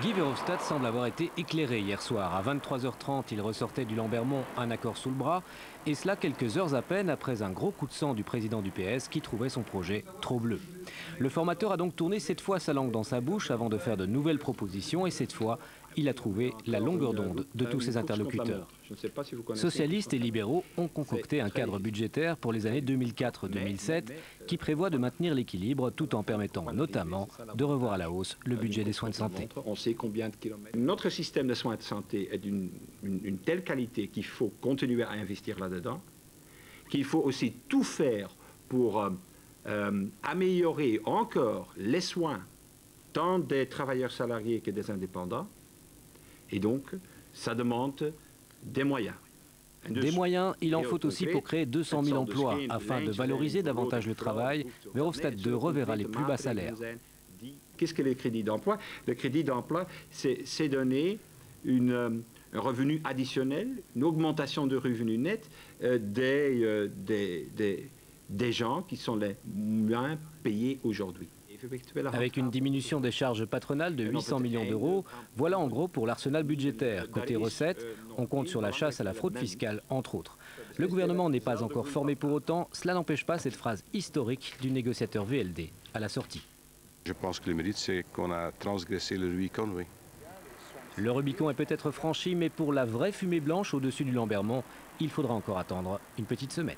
Speaker 26: Guy Verhofstadt semble avoir été éclairé hier soir. À 23h30, il ressortait du Lambermont un accord sous le bras, et cela quelques heures à peine après un gros coup de sang du président du PS qui trouvait son projet trop bleu. Le formateur a donc tourné cette fois sa langue dans sa bouche avant de faire de nouvelles propositions et cette fois, il a trouvé la longueur d'onde de tous ses interlocuteurs. Socialistes et libéraux ont concocté un cadre budgétaire pour les années 2004-2007 qui prévoit de maintenir l'équilibre tout en permettant notamment de revoir à la hausse le budget des soins de santé.
Speaker 22: On sait combien de kilomètres. Notre système de soins de santé est d'une telle qualité qu'il faut continuer à investir là-dedans, qu'il faut aussi tout faire pour améliorer encore les soins tant des travailleurs salariés que des indépendants. Et donc, ça demande des moyens.
Speaker 26: Des moyens, il en faut aussi pour créer 200 000 emplois. Afin de valoriser davantage le travail, Verhofstadt II reverra les plus bas salaires.
Speaker 22: Qu'est-ce que les crédits d'emploi? Le crédit d'emploi, c'est donner un revenu additionnel, une augmentation de revenus nets des gens qui sont les moins payés aujourd'hui.
Speaker 26: Avec une diminution des charges patronales de 800 millions d'euros, voilà en gros pour l'arsenal budgétaire. Côté recettes, on compte sur la chasse à la fraude fiscale, entre autres. Le gouvernement n'est pas encore formé pour autant, cela n'empêche pas cette phrase historique du négociateur VLD à la sortie.
Speaker 20: Je pense que le mérite, c'est qu'on a transgressé le Rubicon, oui.
Speaker 26: Le Rubicon est peut-être franchi, mais pour la vraie fumée blanche au-dessus du Lambermont, il faudra encore attendre une petite semaine.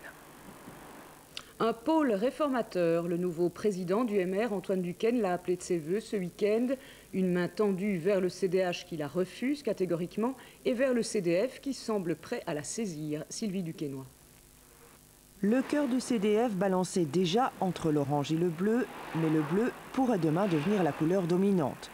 Speaker 12: Un pôle réformateur, le nouveau président du MR, Antoine Duquesne, l'a appelé de ses voeux ce week-end. Une main tendue vers le CDH qui la refuse catégoriquement et vers le CDF qui semble prêt à la saisir. Sylvie Duquesnoy.
Speaker 4: Le cœur du CDF balançait déjà entre l'orange et le bleu, mais le bleu pourrait demain devenir la couleur dominante.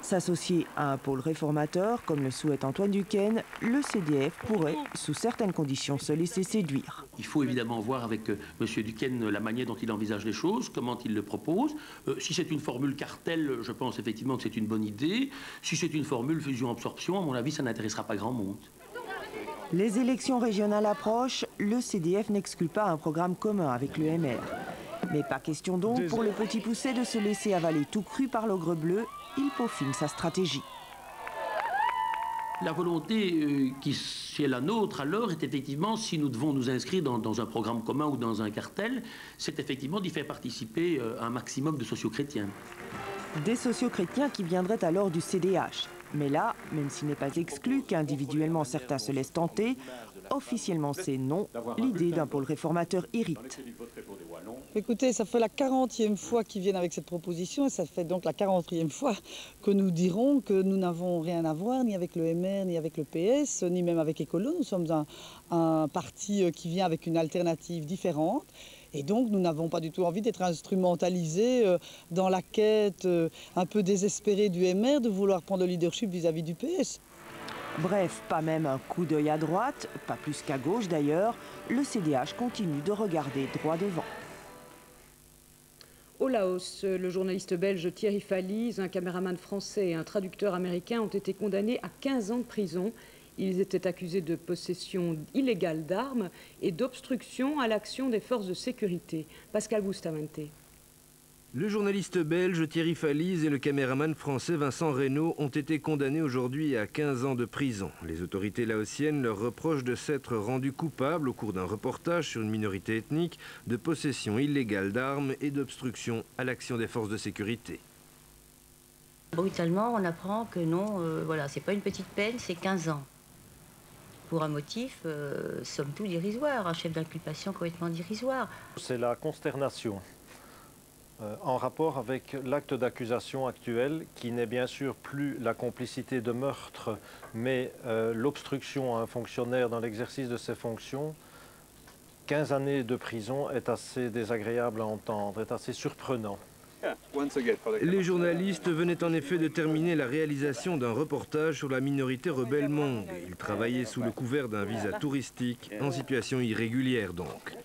Speaker 4: S'associer à un pôle réformateur, comme le souhaite Antoine Duquesne, le CDF pourrait, sous certaines conditions, se laisser séduire.
Speaker 5: Il faut évidemment voir avec M. Duquesne la manière dont il envisage les choses, comment il le propose. Si c'est une formule cartel, je pense effectivement que c'est une bonne idée. Si c'est une formule fusion-absorption, à mon avis, ça n'intéressera pas grand monde.
Speaker 4: Les élections régionales approchent, le CDF n'exclut pas un programme commun avec le MR. Mais pas question donc pour le petit poucet de se laisser avaler tout cru par l'ogre bleu. Il peaufine sa stratégie.
Speaker 5: La volonté qui est la nôtre alors est effectivement, si nous devons nous inscrire dans un programme commun ou dans un cartel, c'est effectivement d'y faire participer un maximum de socio-chrétiens.
Speaker 4: Des socio-chrétiens qui viendraient alors du CDH. Mais là, même s'il n'est pas exclu qu'individuellement certains se laissent tenter, officiellement c'est non, l'idée d'un pôle réformateur irrite.
Speaker 9: Écoutez, ça fait la 40e fois qu'ils viennent avec cette proposition et ça fait donc la 40e fois que nous dirons que nous n'avons rien à voir ni avec le MR, ni avec le PS, ni même avec Écolo. Nous sommes un parti qui vient avec une alternative différente. Et donc, nous n'avons pas du tout envie d'être instrumentalisés dans la quête un peu désespérée du MR de vouloir prendre le leadership vis-à-vis du PS.
Speaker 4: Bref, pas même un coup d'œil à droite, pas plus qu'à gauche d'ailleurs, le CDH continue de regarder droit devant.
Speaker 12: Au Laos, le journaliste belge Thierry Falise, un caméraman français et un traducteur américain ont été condamnés à 15 ans de prison. Ils étaient accusés de possession illégale d'armes et d'obstruction à l'action des forces de sécurité. Pascal Bustamante.
Speaker 10: Le journaliste belge Thierry Falise et le caméraman français Vincent Reynaud ont été condamnés aujourd'hui à 15 ans de prison. Les autorités laotiennes leur reprochent de s'être rendus coupables au cours d'un reportage sur une minorité ethnique de possession illégale d'armes et d'obstruction à l'action des forces de sécurité.
Speaker 11: Brutalement, on apprend que non, voilà, c'est pas une petite peine, c'est 15 ans. Pour un motif, somme toute dérisoire, un chef d'inculpation complètement dérisoire.
Speaker 23: C'est la consternation. En rapport avec l'acte d'accusation actuel, qui n'est bien sûr plus la complicité de meurtre, mais l'obstruction à un fonctionnaire dans l'exercice de ses fonctions, 15 années de prison est assez désagréable à entendre, est assez surprenant.
Speaker 10: Les journalistes venaient en effet de terminer la réalisation d'un reportage sur la minorité rebelle Hmong. Ils travaillaient sous le couvert d'un visa touristique, en situation irrégulière donc.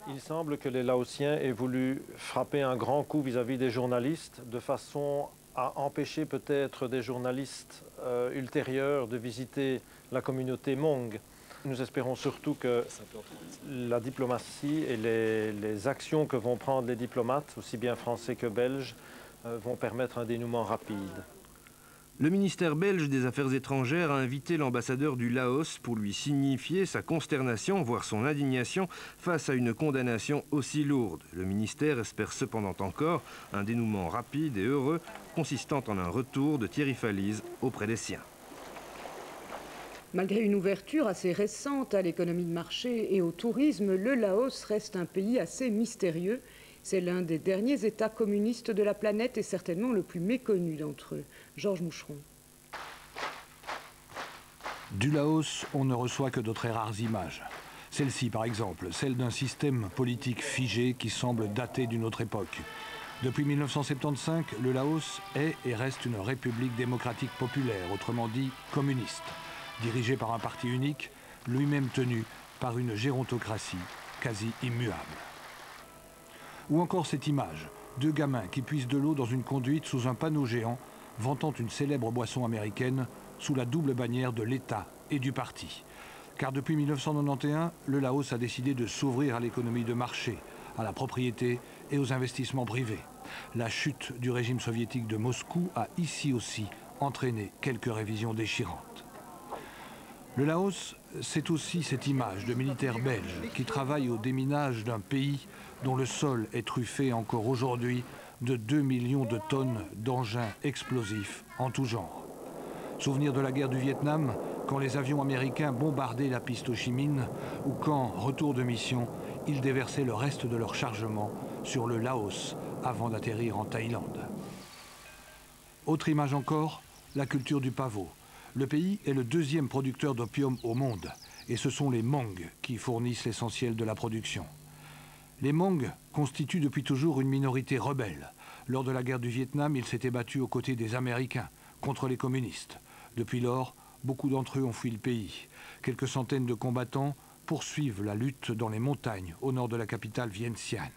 Speaker 23: Il semble que les Laotiens aient voulu frapper un grand coup vis-à-vis des journalistes, de façon à empêcher peut-être des journalistes ultérieurs de visiter la communauté Hmong. Nous espérons surtout que la diplomatie et les actions que vont prendre les diplomates, aussi bien français que belges, vont permettre un dénouement rapide.
Speaker 10: Le ministère belge des Affaires étrangères a invité l'ambassadeur du Laos pour lui signifier sa consternation, voire son indignation, face à une condamnation aussi lourde. Le ministère espère cependant encore un dénouement rapide et heureux, consistant en un retour de Thierry Falise auprès des siens.
Speaker 12: Malgré une ouverture assez récente à l'économie de marché et au tourisme, le Laos reste un pays assez mystérieux. C'est l'un des derniers États communistes de la planète et certainement le plus méconnu d'entre eux. Georges Moucheron.
Speaker 1: Du Laos, on ne reçoit que de très rares images. Celle-ci, par exemple, celle d'un système politique figé qui semble dater d'une autre époque. Depuis 1975, le Laos est et reste une république démocratique populaire, autrement dit communiste, dirigée par un parti unique, lui-même tenu par une gérontocratie quasi immuable. Ou encore cette image, deux gamins qui puisent de l'eau dans une conduite sous un panneau géant, vantant une célèbre boisson américaine sous la double bannière de l'État et du parti. Car depuis 1991, le Laos a décidé de s'ouvrir à l'économie de marché, à la propriété et aux investissements privés. La chute du régime soviétique de Moscou a ici aussi entraîné quelques révisions déchirantes. Le Laos, c'est aussi cette image de militaires belges qui travaillent au déminage d'un pays dont le sol est truffé encore aujourd'hui de 2 millions de tonnes d'engins explosifs en tout genre. Souvenir de la guerre du Vietnam, quand les avions américains bombardaient la piste Ho Chi Minh ou quand, retour de mission, ils déversaient le reste de leur chargement sur le Laos avant d'atterrir en Thaïlande. Autre image encore, la culture du pavot. Le pays est le deuxième producteur d'opium au monde et ce sont les Hmong qui fournissent l'essentiel de la production. Les Hmong constituent depuis toujours une minorité rebelle. Lors de la guerre du Vietnam, ils s'étaient battus aux côtés des Américains contre les communistes. Depuis lors, beaucoup d'entre eux ont fui le pays. Quelques centaines de combattants poursuivent la lutte dans les montagnes au nord de la capitale Vientiane.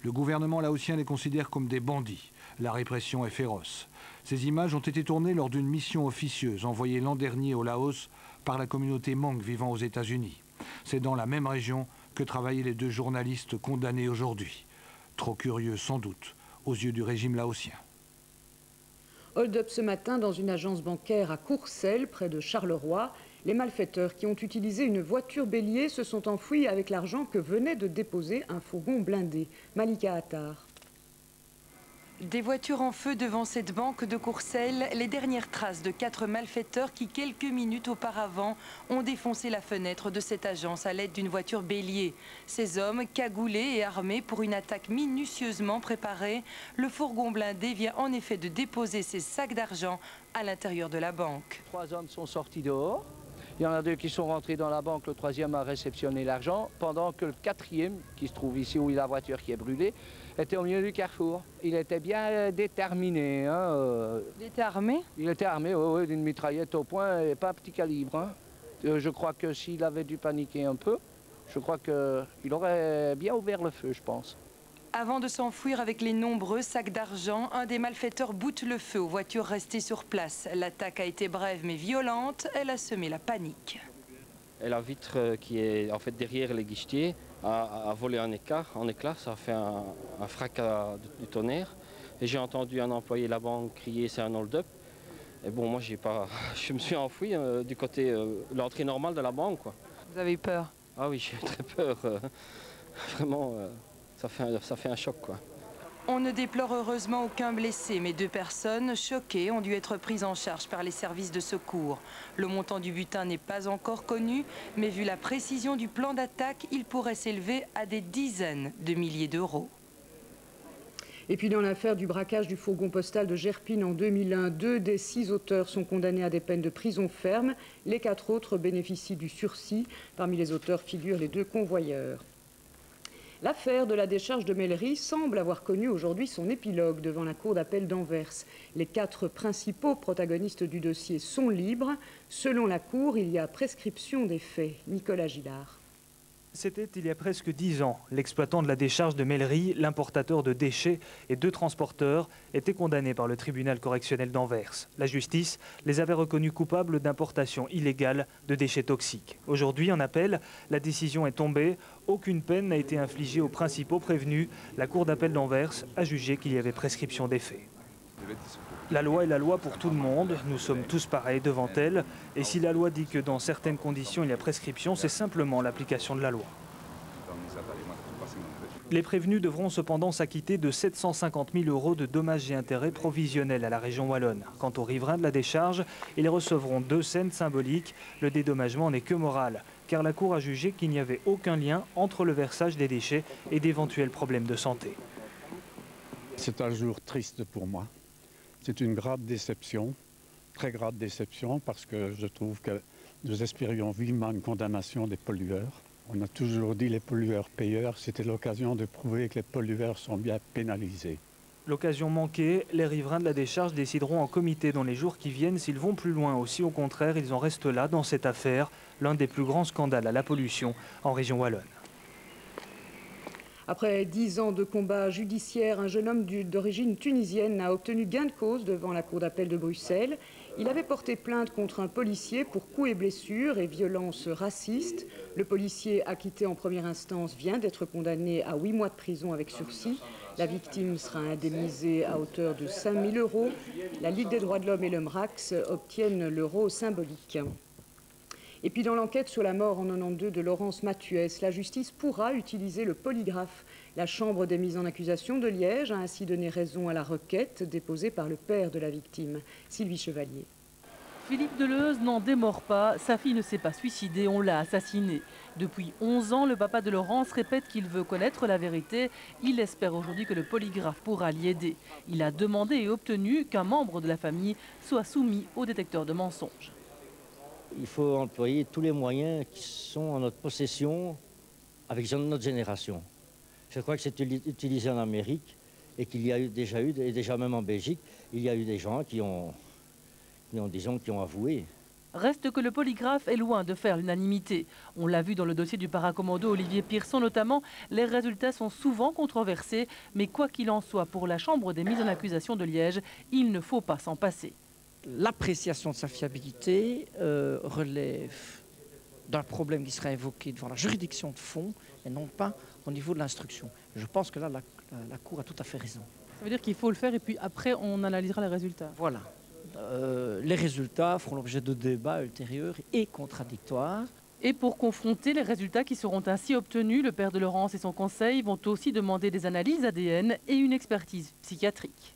Speaker 1: Le gouvernement laotien les considère comme des bandits. La répression est féroce. Ces images ont été tournées lors d'une mission officieuse envoyée l'an dernier au Laos par la communauté Hmong vivant aux États-Unis. C'est dans la même région que travaillaient les deux journalistes condamnés aujourd'hui. Trop curieux sans doute aux yeux du régime laotien.
Speaker 12: Hold-up ce matin dans une agence bancaire à Courcelles, près de Charleroi. Les malfaiteurs qui ont utilisé une voiture bélier se sont enfouis avec l'argent que venait de déposer un fourgon blindé. Malika Attar.
Speaker 2: Des voitures en feu devant cette banque de Courcelles, les dernières traces de 4 malfaiteurs qui, quelques minutes auparavant, ont défoncé la fenêtre de cette agence à l'aide d'une voiture bélier. Ces hommes, cagoulés et armés pour une attaque minutieusement préparée, le fourgon blindé vient en effet de déposer ses sacs d'argent à l'intérieur de la banque.
Speaker 18: 3 hommes sont sortis dehors. Il y en a 2 qui sont rentrés dans la banque, le 3e a réceptionné l'argent, pendant que le 4e, qui se trouve ici où il y a la voiture qui est brûlée, était au milieu du carrefour. Il était bien déterminé.
Speaker 2: Il était armé?
Speaker 18: Il était armé, oui, d'une mitraillette au poing et pas petit calibre. Je crois que s'il avait dû paniquer un peu, je crois qu'il aurait bien ouvert le feu, je pense.
Speaker 2: Avant de s'enfuir avec les nombreux sacs d'argent, un des malfaiteurs boute le feu aux voitures restées sur place. L'attaque a été brève mais violente, elle a semé la panique.
Speaker 19: Et la vitre qui est en fait derrière les guichetiers a volé en éclat, ça a fait un fracas du tonnerre. Et j'ai entendu un employé de la banque crier c'est un hold-up. Et bon, moi je me suis enfoui du côté l'entrée normale de la banque, quoi.
Speaker 2: Vous avez eu peur?
Speaker 19: Ah oui, j'ai eu très peur. Vraiment, ça fait un choc, quoi.
Speaker 2: On ne déplore heureusement aucun blessé, mais 2 personnes choquées ont dû être prises en charge par les services de secours. Le montant du butin n'est pas encore connu, mais vu la précision du plan d'attaque, il pourrait s'élever à des dizaines de milliers d'euros.
Speaker 12: Et puis dans l'affaire du braquage du fourgon postal de Gerpine en 2001, 2 des 6 auteurs sont condamnés à des peines de prison ferme. Les 4 autres bénéficient du sursis. Parmi les auteurs figurent les 2 convoyeurs. L'affaire de la décharge de Mellery semble avoir connu aujourd'hui son épilogue devant la cour d'appel d'Anvers. Les 4 principaux protagonistes du dossier sont libres. Selon la cour, il y a prescription des faits. Nicolas Gillard.
Speaker 24: C'était il y a presque 10 ans. L'exploitant de la décharge de Mellery, l'importateur de déchets et 2 transporteurs étaient condamnés par le tribunal correctionnel d'Anvers. La justice les avait reconnus coupables d'importation illégale de déchets toxiques. Aujourd'hui, en appel, la décision est tombée. Aucune peine n'a été infligée aux principaux prévenus. La cour d'appel d'Anvers a jugé qu'il y avait prescription des faits. La loi est la loi pour tout le monde, nous sommes tous pareils devant elle, et si la loi dit que dans certaines conditions il y a prescription, c'est simplement l'application de la loi. Les prévenus devront cependant s'acquitter de 750 000 € de dommages et intérêts provisionnels à la région wallonne. Quant aux riverains de la décharge, ils recevront 2 cents symboliques. Le dédommagement n'est que moral, car la Cour a jugé qu'il n'y avait aucun lien entre le versage des déchets et d'éventuels problèmes de santé.
Speaker 3: C'est un jour triste pour moi. C'est une grave déception, très grave déception, parce que je trouve que nous espérions vivement une condamnation des pollueurs. On a toujours dit les pollueurs-payeurs, c'était l'occasion de prouver que les pollueurs sont bien pénalisés.
Speaker 24: L'occasion manquée, les riverains de la décharge décideront en comité dans les jours qui viennent s'ils vont plus loin ou si au contraire ils en restent là dans cette affaire, l'un des plus grands scandales à la pollution en région wallonne.
Speaker 12: Après 10 ans de combat judiciaire, un jeune homme d'origine tunisienne a obtenu gain de cause devant la Cour d'appel de Bruxelles. Il avait porté plainte contre un policier pour coups et blessures et violences racistes. Le policier acquitté en première instance vient d'être condamné à 8 mois de prison avec sursis. La victime sera indemnisée à hauteur de 5 000 €. La Ligue des droits de l'homme et le MRAX obtiennent l'euro symbolique. Et puis dans l'enquête sur la mort en 92 de Laurence Mathuès, la justice pourra utiliser le polygraphe. La Chambre des mises en accusation de Liège a ainsi donné raison à la requête déposée par le père de la victime, Sylvie Chevalier.
Speaker 6: Philippe Deleuze n'en démord pas, sa fille ne s'est pas suicidée, on l'a assassinée. Depuis 11 ans, le papa de Laurence répète qu'il veut connaître la vérité. Il espère aujourd'hui que le polygraphe pourra l'y aider. Il a demandé et obtenu qu'un membre de la famille soit soumis au détecteur de mensonges.
Speaker 13: Il faut employer tous les moyens qui sont en notre possession avec notre génération. Je crois que c'est utilisé en Amérique et qu'il y a déjà eu, et déjà même en Belgique, il y a eu des gens qui ont avoué.
Speaker 6: Reste que le polygraphe est loin de faire l'unanimité. On l'a vu dans le dossier du paracommando Olivier Pierson notamment, les résultats sont souvent controversés, mais quoi qu'il en soit, pour la Chambre des mises en accusation de Liège, il ne faut pas s'en passer.
Speaker 14: L'appréciation de sa fiabilité relève d'un problème qui sera évoqué devant la juridiction de fond et non pas au niveau de l'instruction. Je pense que là, la Cour a tout à fait raison.
Speaker 6: Ça veut dire qu'il faut le faire et puis après, on analysera les résultats.
Speaker 14: Voilà. Les résultats feront l'objet de débats ultérieurs et contradictoires.
Speaker 6: Et pour confronter les résultats qui seront ainsi obtenus, le père de Laurence et son conseil vont aussi demander des analyses ADN et une expertise psychiatrique.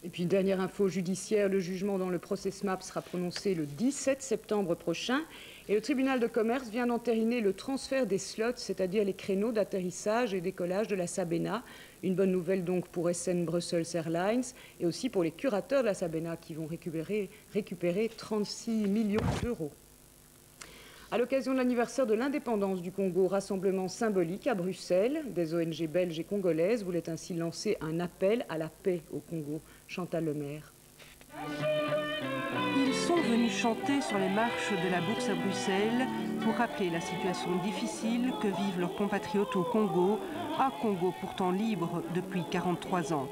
Speaker 12: Et puis une dernière info judiciaire, le jugement dans le procès SMAP sera prononcé le 17 septembre prochain. Et le tribunal de commerce vient d'entériner le transfert des slots, c'est-à-dire les créneaux d'atterrissage et décollage de la Sabena. Une bonne nouvelle donc pour SN Brussels Airlines et aussi pour les curateurs de la Sabena qui vont récupérer 36 millions d'euros. À l'occasion de l'anniversaire de l'indépendance du Congo, rassemblement symbolique à Bruxelles, des ONG belges et congolaises voulaient ainsi lancer un appel à la paix au Congo. Chantal Lemaire.
Speaker 2: Ils sont venus chanter sur les marches de la Bourse à Bruxelles pour rappeler la situation difficile que vivent leurs compatriotes au Congo, un Congo pourtant libre depuis 43 ans.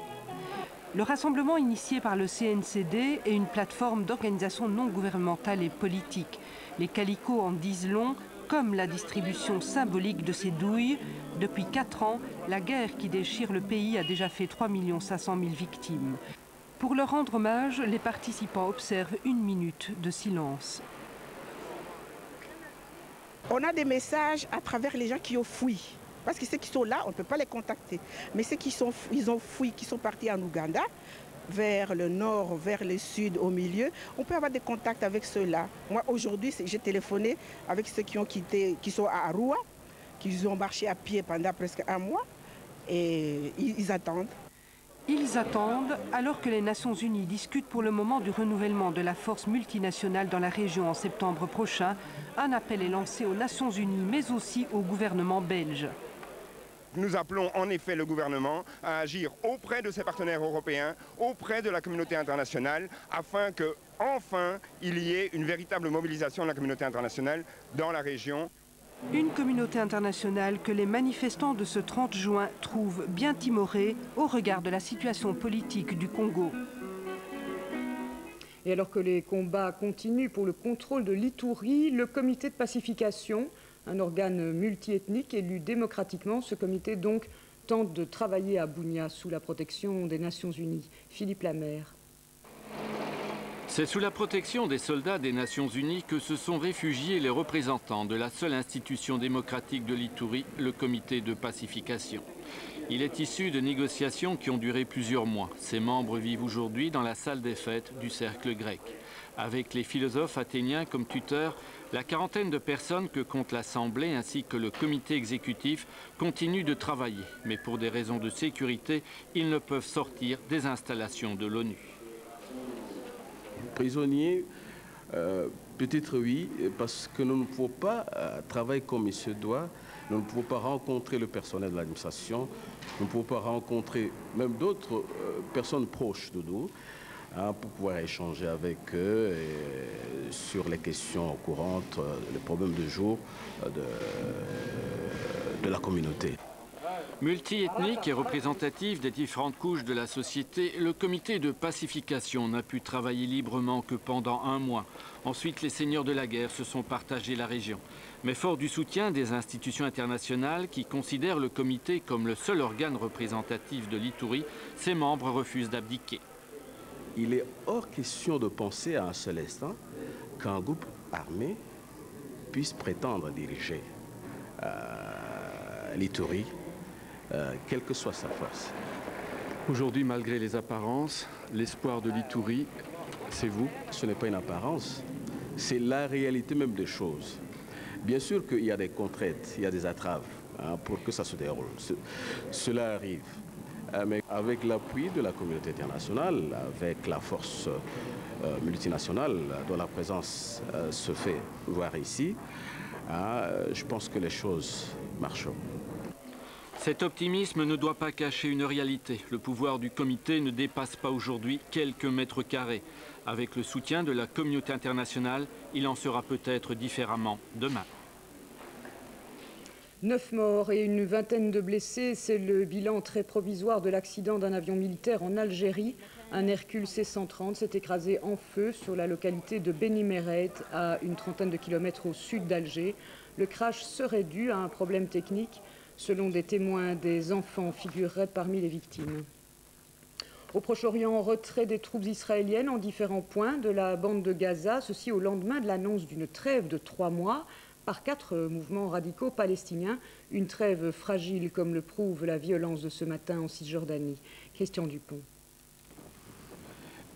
Speaker 2: Le rassemblement initié par le CNCD est une plateforme d'organisation non gouvernementale et politique. Les calicots en disent long, comme la distribution symbolique de ces douilles. Depuis 4 ans, la guerre qui déchire le pays a déjà fait 3 500 000 victimes. Pour leur rendre hommage, les participants observent 1 minute de silence.
Speaker 16: On a des messages à travers les gens qui ont fui. Parce que ceux qui sont là, on ne peut pas les contacter. Mais ceux qui ont fui, qui sont partis en Ouganda, vers le nord, vers le sud, au milieu, on peut avoir des contacts avec ceux-là. Moi, aujourd'hui, j'ai téléphoné avec ceux qui ont quitté, qui sont à Arua, qui ont marché à pied pendant presque 1 mois, et ils attendent.
Speaker 2: Ils attendent, alors que les Nations Unies discutent pour le moment du renouvellement de la force multinationale dans la région en septembre prochain. Un appel est lancé aux Nations Unies, mais aussi au gouvernement belge.
Speaker 25: Nous appelons en effet le gouvernement à agir auprès de ses partenaires européens, auprès de la communauté internationale, afin que, enfin, il y ait une véritable mobilisation de la communauté internationale dans la région.
Speaker 2: Une communauté internationale que les manifestants de ce 30 juin trouvent bien timorée au regard de la situation politique du Congo.
Speaker 12: Et alors que les combats continuent pour le contrôle de l'Ituri, le comité de pacification, un organe multiethnique élu démocratiquement, ce comité donc tentent de travailler à Bounia sous la protection des Nations Unies. Philippe Lamère.
Speaker 7: C'est sous la protection des soldats des Nations Unies que se sont réfugiés les représentants de la seule institution démocratique de l'Ituri, le comité de pacification. Il est issu de négociations qui ont duré plusieurs mois. Ses membres vivent aujourd'hui dans la salle des fêtes du cercle grec. Avec les philosophes athéniens comme tuteurs, la quarantaine de personnes que compte l'Assemblée ainsi que le comité exécutif continuent de travailler. Mais pour des raisons de sécurité, ils ne peuvent sortir des installations de l'ONU.
Speaker 8: Prisonniers, peut-être oui, parce que nous ne pouvons pas travailler comme il se doit. Nous ne pouvons pas rencontrer le personnel de l'administration. Nous ne pouvons pas rencontrer même d'autres personnes proches de nous pour pouvoir échanger avec eux sur les questions courantes, les problèmes du jour de la communauté.
Speaker 7: Multiethnique et représentatif des différentes couches de la société, le comité de pacification n'a pu travailler librement que pendant un mois. Ensuite, les seigneurs de la guerre se sont partagés la région. Mais fort du soutien des institutions internationales qui considèrent le comité comme le seul organe représentatif de l'Ituri, ses membres refusent d'abdiquer.
Speaker 8: Il est hors question de penser à un seul instant qu'un groupe armé puisse prétendre diriger l'Ituri, quelle que soit sa force.
Speaker 15: Aujourd'hui, malgré les apparences, l'espoir de l'Ituri, c'est vous?
Speaker 8: Ce n'est pas une apparence, c'est la réalité même des choses. Bien sûr qu'il y a des contraintes, il y a des entraves pour que ça se déroule. Cela arrive. Mais avec l'appui de la communauté internationale, avec la force multinationale dont la présence se fait voir ici, je pense que les choses marchent.
Speaker 7: Cet optimisme ne doit pas cacher une réalité. Le pouvoir du comité ne dépasse pas aujourd'hui quelques mètres carrés. Avec le soutien de la communauté internationale, il en sera peut-être différemment demain.
Speaker 12: 9 morts et une vingtaine de blessés, c'est le bilan très provisoire de l'accident d'un avion militaire en Algérie. Un Hercule C-130 s'est écrasé en feu sur la localité de Beni Meret, à une trentaine de kilomètres au sud d'Alger. Le crash serait dû à un problème technique. Selon des témoins, des enfants figureraient parmi les victimes. Au Proche-Orient, retrait des troupes israéliennes en différents points de la bande de Gaza, ceci au lendemain de l'annonce d'une trêve de 3 mois par 4 mouvements radicaux palestiniens. Une trêve fragile, comme le prouve la violence de ce matin en Cisjordanie. Christian Dupont.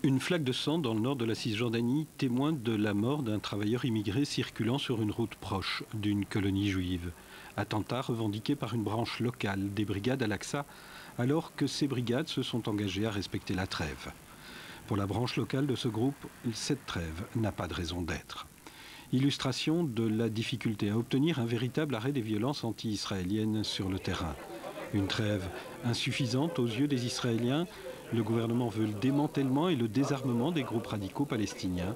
Speaker 17: Une flaque de sang dans le nord de la Cisjordanie témoigne de la mort d'un travailleur immigré circulant sur une route proche d'une colonie juive. Attentat revendiqué par une branche locale des brigades Al-Aqsa, alors que ces brigades se sont engagées à respecter la trêve. Pour la branche locale de ce groupe, cette trêve n'a pas de raison d'être. Illustration de la difficulté à obtenir un véritable arrêt des violences anti-israéliennes sur le terrain. Une trêve insuffisante aux yeux des Israéliens, le gouvernement veut le démantèlement et le désarmement des groupes radicaux palestiniens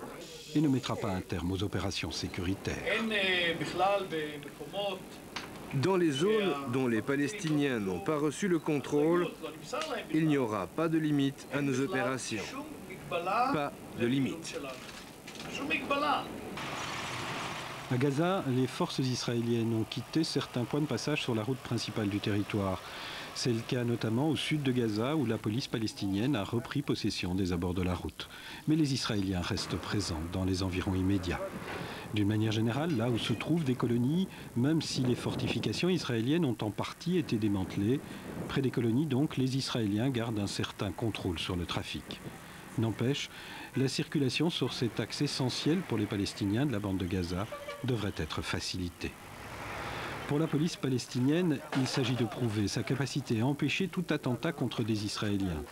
Speaker 17: et ne mettra pas un terme aux opérations sécuritaires.
Speaker 10: Dans les zones dont les Palestiniens n'ont pas reçu le contrôle, il n'y aura pas de limite à nos opérations. Pas de limite.
Speaker 17: À Gaza, les forces israéliennes ont quitté certains points de passage sur la route principale du territoire. C'est le cas notamment au sud de Gaza où la police palestinienne a repris possession des abords de la route. Mais les Israéliens restent présents dans les environs immédiats. D'une manière générale, là où se trouvent des colonies, même si les fortifications israéliennes ont en partie été démantelées, près des colonies donc, les Israéliens gardent un certain contrôle sur le trafic. N'empêche, la circulation sur cet axe essentiel pour les Palestiniens de la bande de Gaza devrait être facilitée. Pour la police palestinienne, il s'agit de prouver sa capacité à empêcher tout attentat contre des Israéliens.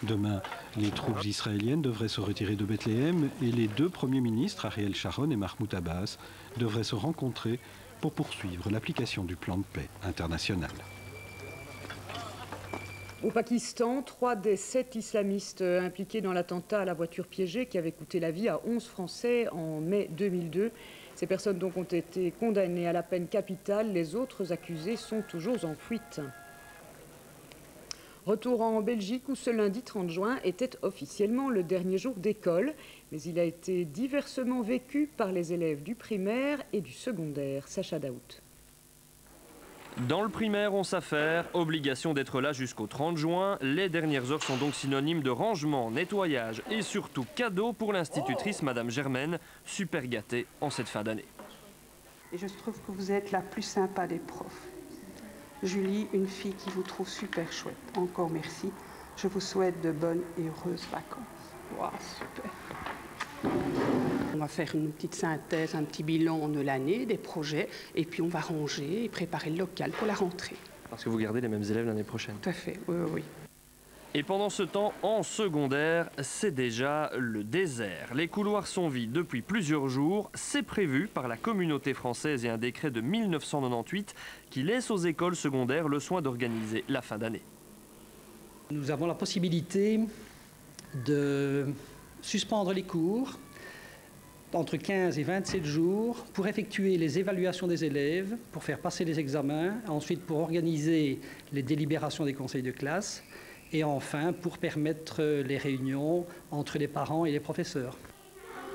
Speaker 17: Demain, les troupes israéliennes devraient se retirer de Bethléem et les deux premiers ministres, Ariel Sharon et Mahmoud Abbas, devraient se rencontrer pour poursuivre l'application du plan de paix international.
Speaker 12: Au Pakistan, 3 des 7 islamistes impliqués dans l'attentat à la voiture piégée qui avait coûté la vie à 11 Français en mai 2002. Ces personnes donc ont été condamnées à la peine capitale. Les autres accusés sont toujours en fuite. Retour en Belgique où ce lundi 30 juin était officiellement le dernier jour d'école, mais il a été diversement vécu par les élèves du primaire et du secondaire. Sacha Daout.
Speaker 5: Dans le primaire, on s'affaire, obligation d'être là jusqu'au 30 juin. Les dernières heures sont donc synonymes de rangement, nettoyage et surtout cadeau pour l'institutrice Madame Germaine, super gâtée en cette fin d'année.
Speaker 9: Et je trouve que vous êtes la plus sympa des profs. Julie, une fille qui vous trouve super chouette. Encore merci. Je vous souhaite de bonnes et heureuses vacances. Wow, super. On va faire une petite synthèse, un petit bilan de l'année, des projets, et puis on va ranger et préparer le local pour la rentrée.
Speaker 5: Parce que vous gardez les mêmes élèves l'année prochaine.
Speaker 9: Tout à fait, oui, oui.
Speaker 5: Et pendant ce temps, en secondaire, c'est déjà le désert. Les couloirs sont vides depuis plusieurs jours. C'est prévu par la communauté française et un décret de 1998 qui laisse aux écoles secondaires le soin d'organiser la fin d'année.
Speaker 20: Nous avons la possibilité de suspendre les cours entre 15 et 27 jours pour effectuer les évaluations des élèves, pour faire passer les examens, ensuite pour organiser les délibérations des conseils de classe et enfin pour permettre les réunions entre les parents et les professeurs.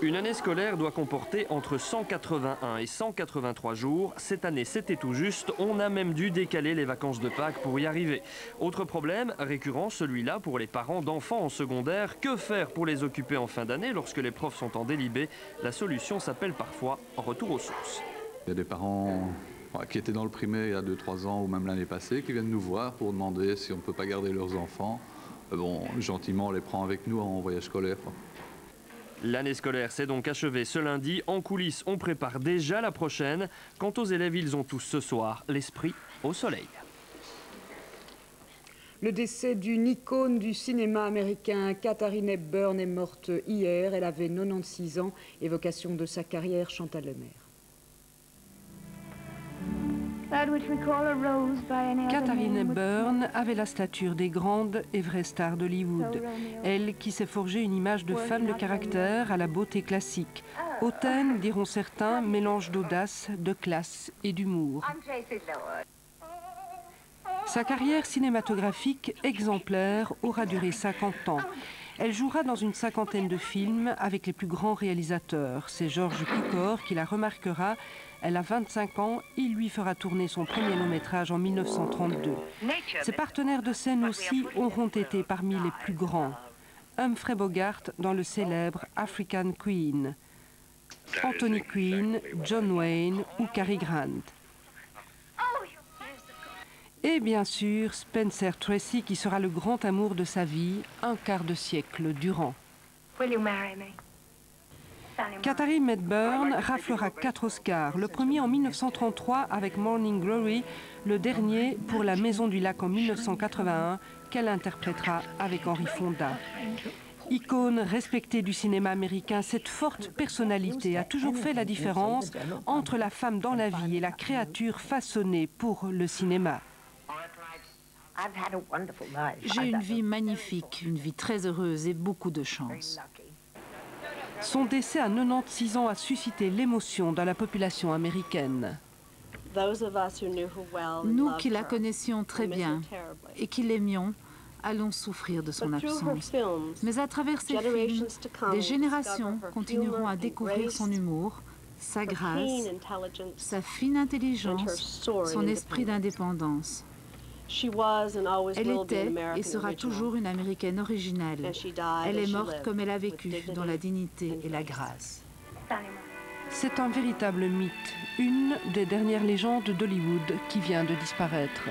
Speaker 5: Une année scolaire doit comporter entre 181 et 183 jours. Cette année, c'était tout juste. On a même dû décaler les vacances de Pâques pour y arriver. Autre problème, récurrent, celui-là pour les parents d'enfants en secondaire. Que faire pour les occuper en fin d'année lorsque les profs sont en délibé? La solution s'appelle parfois retour aux sources.
Speaker 21: Il y a des parents qui étaient dans le primaire il y a 2-3 ans ou même l'année passée qui viennent nous voir pour demander si on ne peut pas garder leurs enfants. Bon, gentiment, on les prend avec nous en voyage scolaire.
Speaker 5: L'année scolaire s'est donc achevée ce lundi. En coulisses, on prépare déjà la prochaine. Quant aux élèves, ils ont tous ce soir l'esprit au soleil.
Speaker 12: Le décès d'une icône du cinéma américain, Katharine Hepburn, est morte hier. Elle avait 96 ans. Évocation de sa carrière, Chantal Lemaire.
Speaker 2: Katharine Hepburn avait la stature des grandes et vraies stars d'Hollywood. Elle qui s'est forgé une image de femme de caractère à la beauté classique. Hautaine, diront certains, mélange d'audace, de classe et d'humour. Sa carrière cinématographique exemplaire aura duré 50 ans. Elle jouera dans une cinquantaine de films avec les plus grands réalisateurs. C'est George Cukor qui la remarquera. Elle a 25 ans, il lui fera tourner son premier long-métrage en 1932. Ses partenaires de scène aussi auront été parmi les plus grands. Humphrey Bogart dans le célèbre African Queen, Anthony Quinn, John Wayne ou Cary Grant. Et bien sûr, Spencer Tracy qui sera le grand amour de sa vie, un quart de siècle durant. Katharine Hepburn raflera 4 Oscars, le premier en 1933 avec Morning Glory, le dernier pour La Maison du Lac en 1981 qu'elle interprétera avec Henry Fonda. Icône respectée du cinéma américain, cette forte personnalité a toujours fait la différence entre la femme dans la vie et la créature façonnée pour le cinéma.
Speaker 22: J'ai une vie magnifique, une vie très heureuse et beaucoup de chance.
Speaker 2: Son décès à 96 ans a suscité l'émotion dans la population américaine.
Speaker 22: Nous qui la connaissions très bien et qui l'aimions, allons souffrir de son absence. Mais à travers ses films, des générations continueront à découvrir son humour, sa grâce, sa fine intelligence, son esprit d'indépendance. Elle était et sera toujours une Américaine originale. Elle est morte comme elle a vécu, dans la dignité et la grâce.
Speaker 2: C'est un véritable mythe, une des dernières légendes d'Hollywood qui vient de disparaître.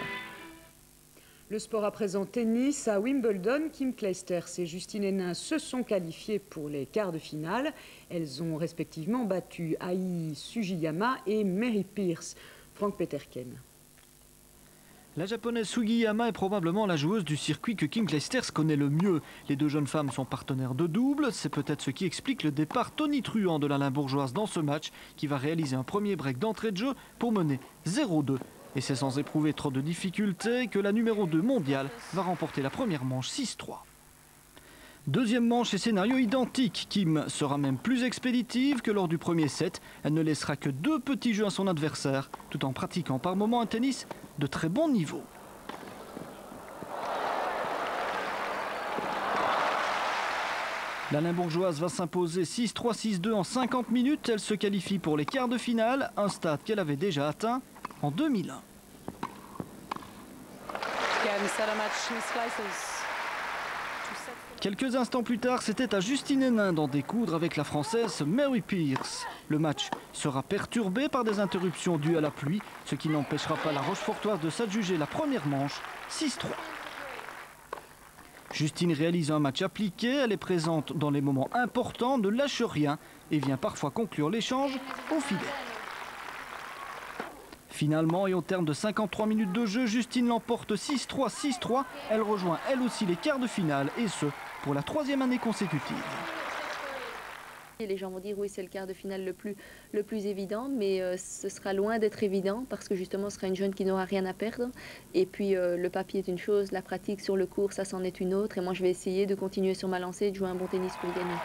Speaker 12: Le sport à présent tennis. À Wimbledon, Kim Clijsters et Justine Henin se sont qualifiées pour les quarts de finale. Elles ont respectivement battu Ai Sugiyama et Mary Pierce. Frank Peterken.
Speaker 26: La japonaise Sugiyama est probablement la joueuse du circuit que Kim Clijsters connaît le mieux. Les deux jeunes femmes sont partenaires de double. C'est peut-être ce qui explique le départ tonitruant de la Limbourgeoise dans ce match qui va réaliser un premier break d'entrée de jeu pour mener 0-2. Et c'est sans éprouver trop de difficultés que la numéro 2 mondiale va remporter la première manche 6-3. Deuxième manche et scénario identique. Kim sera même plus expéditive que lors du premier set. Elle ne laissera que 2 petits jeux à son adversaire, tout en pratiquant par moments un tennis de très bon niveau. La Limbourgeoise va s'imposer 6-3, 6-2 en 50 minutes. Elle se qualifie pour les quarts de finale, un stade qu'elle avait déjà atteint en 2001. Quelques instants plus tard, c'était à Justine Henin d'en découdre avec la Française Mary Pierce. Le match sera perturbé par des interruptions dues à la pluie, ce qui n'empêchera pas la Rochefortoise de s'adjuger la première manche 6-3. Justine réalise un match appliqué, elle est présente dans les moments importants, ne lâche rien et vient parfois conclure l'échange au filet. Finalement, et au terme de 53 minutes de jeu, Justine l'emporte 6-3, 6-3. Elle rejoint elle aussi les quarts de finale, et ce, pour la 3e année consécutive.
Speaker 1: Les gens vont dire oui, c'est le quart de finale le plus évident, mais ce sera loin d'être évident parce que justement ce sera une jeune qui n'aura rien à perdre. Et puis le papier est une chose, la pratique sur le court, ça c'en est une autre. Et moi je vais essayer de continuer sur ma lancée et de jouer un bon tennis pour gagner.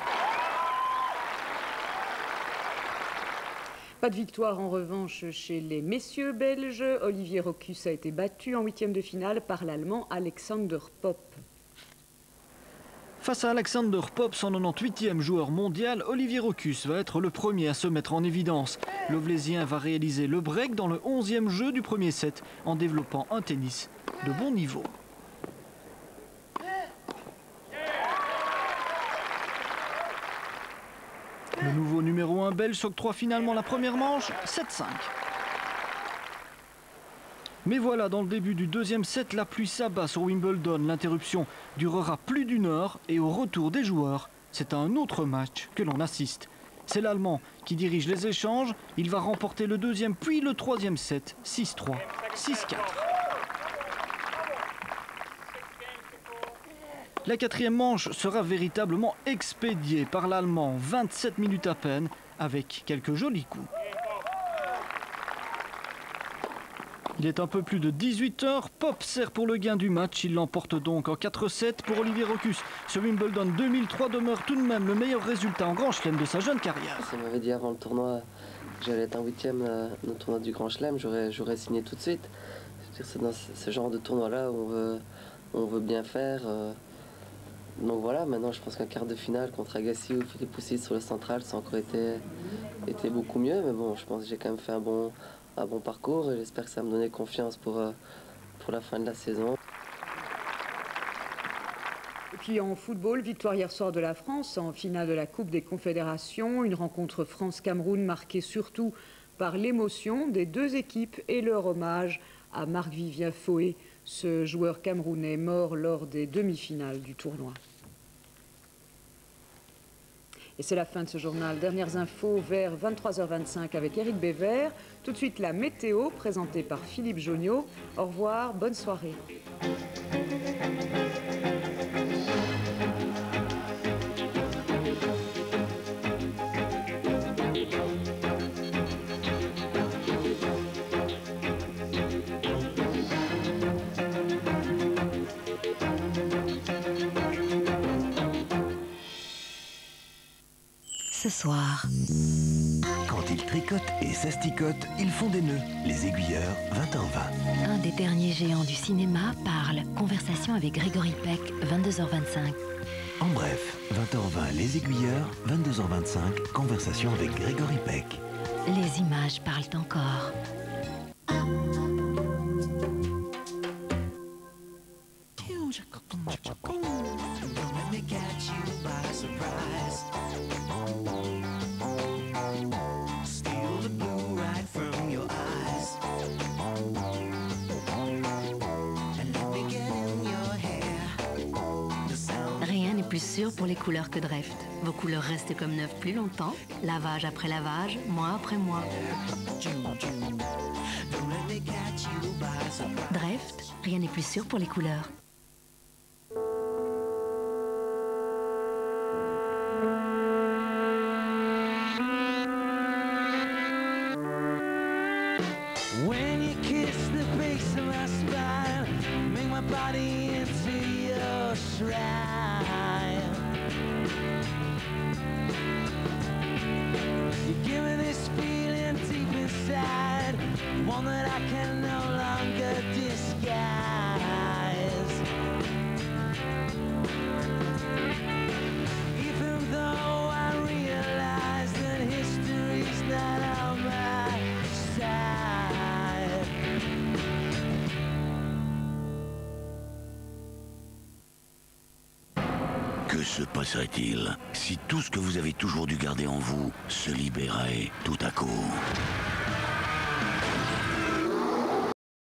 Speaker 12: Pas de victoire en revanche chez les messieurs belges. Olivier Rochus a été battu en 8e de finale par l'Allemand Alexander Popp.
Speaker 26: Face à Alexander Popp, 198e joueur mondial, Olivier Rochus va être le premier à se mettre en évidence. L'Ovlésien va réaliser le break dans le 11e jeu du premier set en développant un tennis de bon niveau. Le nouveau numéro 1 belge s'octroie finalement la première manche, 7-5. Mais voilà, dans le début du 2e set, la pluie s'abat sur Wimbledon. L'interruption durera plus d'1 heure et au retour des joueurs, c'est à un autre match que l'on assiste. C'est l'Allemand qui dirige les échanges. Il va remporter le 2e puis le 3e set, 6-3, 6-4. La 4e manche sera véritablement expédiée par l'Allemand, 27 minutes à peine, avec quelques jolis coups. Il est un peu plus de 18 heures, Popp sert pour le gain du match, il l'emporte donc en 4-7 pour Olivier Rochus. Ce Wimbledon 2003 demeure tout de même le meilleur résultat en Grand Chelem de sa jeune carrière.
Speaker 4: Si on m'avait dit avant le tournoi que j'allais être un 8e dans le tournoi du Grand Chelem, j'aurais signé tout de suite. C'est dans ce genre de tournoi-là où on veut bien faire. Donc voilà, maintenant je pense qu'un quart de finale contre Agassi ou Philippe Poussis sur le central, ça a encore été beaucoup mieux. Mais bon, je pense que j'ai quand même fait un bon parcours et j'espère que ça va me donner confiance pour la fin de la saison.
Speaker 12: Et puis en football, victoire hier soir de la France en finale de la Coupe des Confédérations. Une rencontre France-Cameroun marquée surtout par l'émotion des deux équipes et leur hommage à Marc-Vivien Foé, ce joueur camerounais mort lors des demi-finales du tournoi. Et c'est la fin de ce journal. Dernières infos vers 23h25 avec Éric Bévert. Tout de suite la météo présentée par Philippe Joniot. Au revoir, bonne soirée.
Speaker 11: Ce soir.
Speaker 18: Quand ils tricotent et s'asticotent, ils font des nœuds. Les Aiguilleurs, 20h20.
Speaker 11: Un des derniers géants du cinéma parle. Conversation avec Grégory Peck, 22h25.
Speaker 18: En bref, 20h20, Les Aiguilleurs, 22h25, conversation avec Grégory Peck.
Speaker 11: Les images parlent encore. Rien n'est plus sûr pour les couleurs que Dreft. Vos couleurs restent comme neuves plus longtemps, lavage après lavage, mois après mois. Dreft, rien n'est plus sûr pour les couleurs.
Speaker 19: When you kiss the base of my spine, make my body into your shrine. You give me this feeling deep inside, one that I can no longer disguise.
Speaker 3: Que se passerait-il si tout ce que vous avez toujours dû garder en vous se libérait tout à coup?